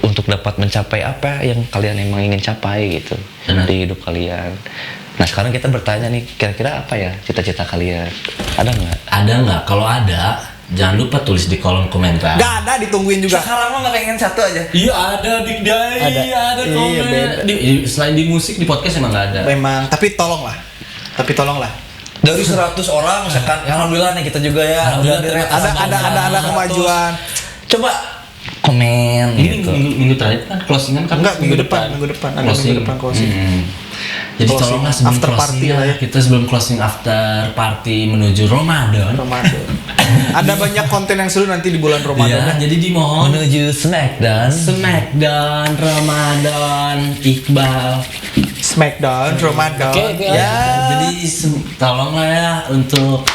Speaker 4: Untuk dapat mencapai apa yang kalian emang ingin capai gitu di hidup kalian. Nah sekarang kita bertanya nih, kira-kira apa ya cita-cita kalian? Ada nggak?
Speaker 1: Ada nggak? Kalau ada, jangan lupa tulis di kolom komentar.
Speaker 2: Gak ada, ditungguin juga.
Speaker 4: Sekarang mah nggak pengen satu aja.
Speaker 1: Iya ada di
Speaker 3: Ada.
Speaker 1: ada
Speaker 2: Iya,
Speaker 1: komen.
Speaker 2: beda.
Speaker 1: Selain di musik di podcast emang nggak ada.
Speaker 2: Memang, tapi tolonglah.
Speaker 4: Dari 100 orang misalkan, alhamdulillah nih kita juga ya.
Speaker 1: Alhamdulillah,
Speaker 4: Udah di-rate
Speaker 2: Ada kemajuan.
Speaker 4: Coba komen
Speaker 1: Ini
Speaker 4: gitu.
Speaker 1: minggu terakhir kan closingan kan?
Speaker 2: Enggak, minggu depan. Ada minggu depan closing.
Speaker 1: Jadi
Speaker 2: Closing,
Speaker 1: tolonglah sebelum
Speaker 2: after party
Speaker 1: closing
Speaker 2: lah ya.
Speaker 1: kita sebelum closing after party menuju Ramadan.
Speaker 2: Ada banyak konten yang seru nanti di bulan Ramadan.
Speaker 1: Iya, jadi dimohon
Speaker 4: Menuju Smackdown.
Speaker 1: Smackdown Ramadan Iqbal.
Speaker 2: Smackdown Ramadan.
Speaker 3: Oke.
Speaker 2: Ya.
Speaker 1: Jadi tolonglah ya untuk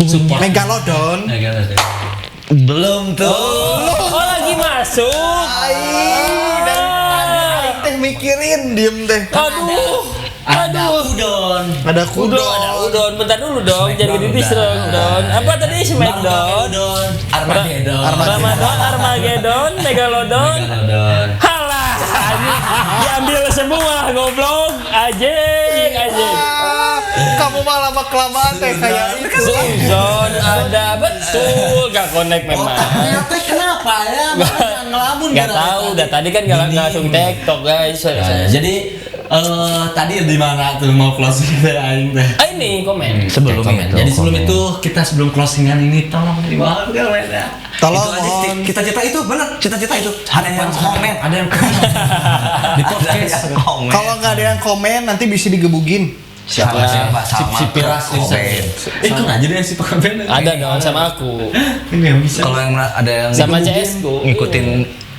Speaker 1: support
Speaker 2: Megalodon.
Speaker 4: Belum tuh.
Speaker 3: Oh, lagi masuk.
Speaker 2: Teh mikirin diem teh.
Speaker 1: Ada udon.
Speaker 2: Ada
Speaker 3: Udon,
Speaker 2: kudo.
Speaker 3: ada udon. Bentar dulu dong, jadi gini Udon. Apa tadi Smackdown?
Speaker 1: Udon. Armageddon.
Speaker 3: Ramadan, Armageddon, Megalodon.
Speaker 1: Megalodon.
Speaker 3: Halah, anjing. Diambil semua, goblok. Anjing.
Speaker 2: Kamu mah lama kelamaan teh kayak itu.
Speaker 3: Suzon ada betul, gak connect memang.
Speaker 1: Ternyata kenapa ya? Makanya ngelamun
Speaker 3: Gak tahu, udah tadi kan gak langsung TikTok guys.
Speaker 1: Nah, jadi tadi di mana tuh mau closing teh aing teh?
Speaker 3: Ini komen.
Speaker 4: Sebelum
Speaker 1: Komen.
Speaker 4: itu,
Speaker 1: Jadi sebelum
Speaker 4: komen.
Speaker 1: itu kita sebelum closingan ini tolong di bawah komen ya.
Speaker 2: Tolong
Speaker 4: Itu aja,
Speaker 2: mohon.
Speaker 4: cita-cita itu bener, cita-cita itu.
Speaker 1: Ada yang komen, ada yang komen di podcast.
Speaker 2: Kalau nggak ada yang komen nanti bisa digebugin.
Speaker 4: siapa sama
Speaker 1: Si Piras
Speaker 4: komen.
Speaker 1: Kok nggak jadi yang si komen?
Speaker 3: Ada dong sama aku.
Speaker 1: Ini yang bisa.
Speaker 4: Kalau yang ada yang
Speaker 3: Sama
Speaker 4: digebukin,
Speaker 3: CS ku.
Speaker 4: ngikutin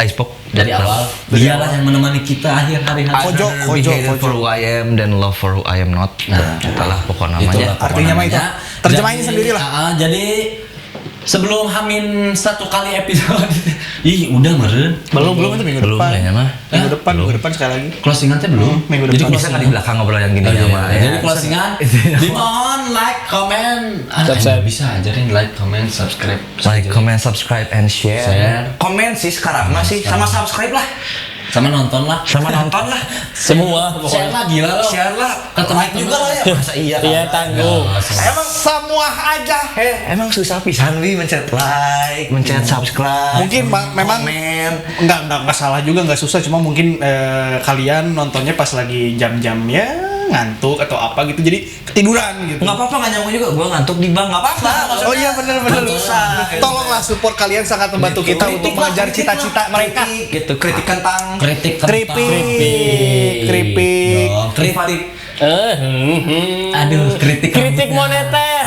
Speaker 4: Icebox
Speaker 1: Dari awal, dialah yang menemani kita akhir hari-hari.
Speaker 2: Kojo,
Speaker 4: Be hated for who I am dan love for who I am not.
Speaker 1: Nah,
Speaker 4: itulah pokok
Speaker 1: Itulah
Speaker 4: namanya.
Speaker 1: pokok
Speaker 2: Artinya mah itu.
Speaker 1: namanya.
Speaker 2: Terjemahin
Speaker 1: Jadi,
Speaker 2: sendiri lah.
Speaker 1: Jadi sebelum Hamin 1 kali episode, ih udah meren.
Speaker 2: Belum itu minggu
Speaker 4: Belum
Speaker 2: depan.
Speaker 4: kayaknya mah.
Speaker 2: Minggu depan sekali lagi.
Speaker 1: Closingan teh belum.
Speaker 2: Minggu
Speaker 1: Jadi
Speaker 2: depan.
Speaker 4: Bisa nggak di belakang ngobrol yang gini
Speaker 1: Oh, iya,
Speaker 4: mah,
Speaker 1: iya.
Speaker 4: ya?
Speaker 1: Jadi closingan dimohon like, comment,
Speaker 3: Subscribe.
Speaker 1: bisa ajarin like, comment, subscribe.
Speaker 4: Like, comment, subscribe, and share.
Speaker 1: Share.
Speaker 4: Komen sih sekarang masih sama subscribe lah,
Speaker 1: Sama nonton lah.
Speaker 4: sama nonton lah,
Speaker 3: Semua
Speaker 1: Share
Speaker 3: pokoknya.
Speaker 1: lah gila lo.
Speaker 4: share lah,
Speaker 1: Ketemu
Speaker 4: like juga lah ya. Masa iya?
Speaker 3: Iya tanggung.
Speaker 2: Emang semua aja.
Speaker 4: Emang susah pisan wi mencet like, mencet subscribe.
Speaker 2: Mungkin memang
Speaker 4: komen.
Speaker 2: enggak salah juga, enggak susah, cuma mungkin kalian nontonnya pas lagi jam-jam ya ngantuk atau apa gitu, jadi ketiduran gitu.
Speaker 4: Nggak apa-apa, nggak nyambung juga. Gua ngantuk di bank, nggak apa-apa. Maksudnya,
Speaker 2: Oh iya benar.
Speaker 4: susah.
Speaker 2: Tolonglah support kalian, sangat membantu kita untuk mengejar cita-cita mereka.
Speaker 4: Gitu, kritik tentang
Speaker 1: Kritik tentang
Speaker 2: Keripik.
Speaker 1: Dong, kritik.
Speaker 3: Aduh,
Speaker 1: kritik
Speaker 3: kritik moneter.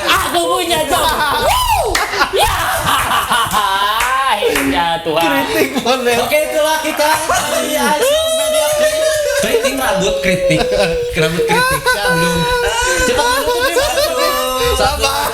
Speaker 3: Aku punya job. Ya. Ya Tuhan.
Speaker 2: Kritik boleh.
Speaker 1: Oke, itulah kita dari Icebox Media. Kritik rambut kritik. Rambut kritik. Ya, belum. Cepat menutup.
Speaker 2: Sabar.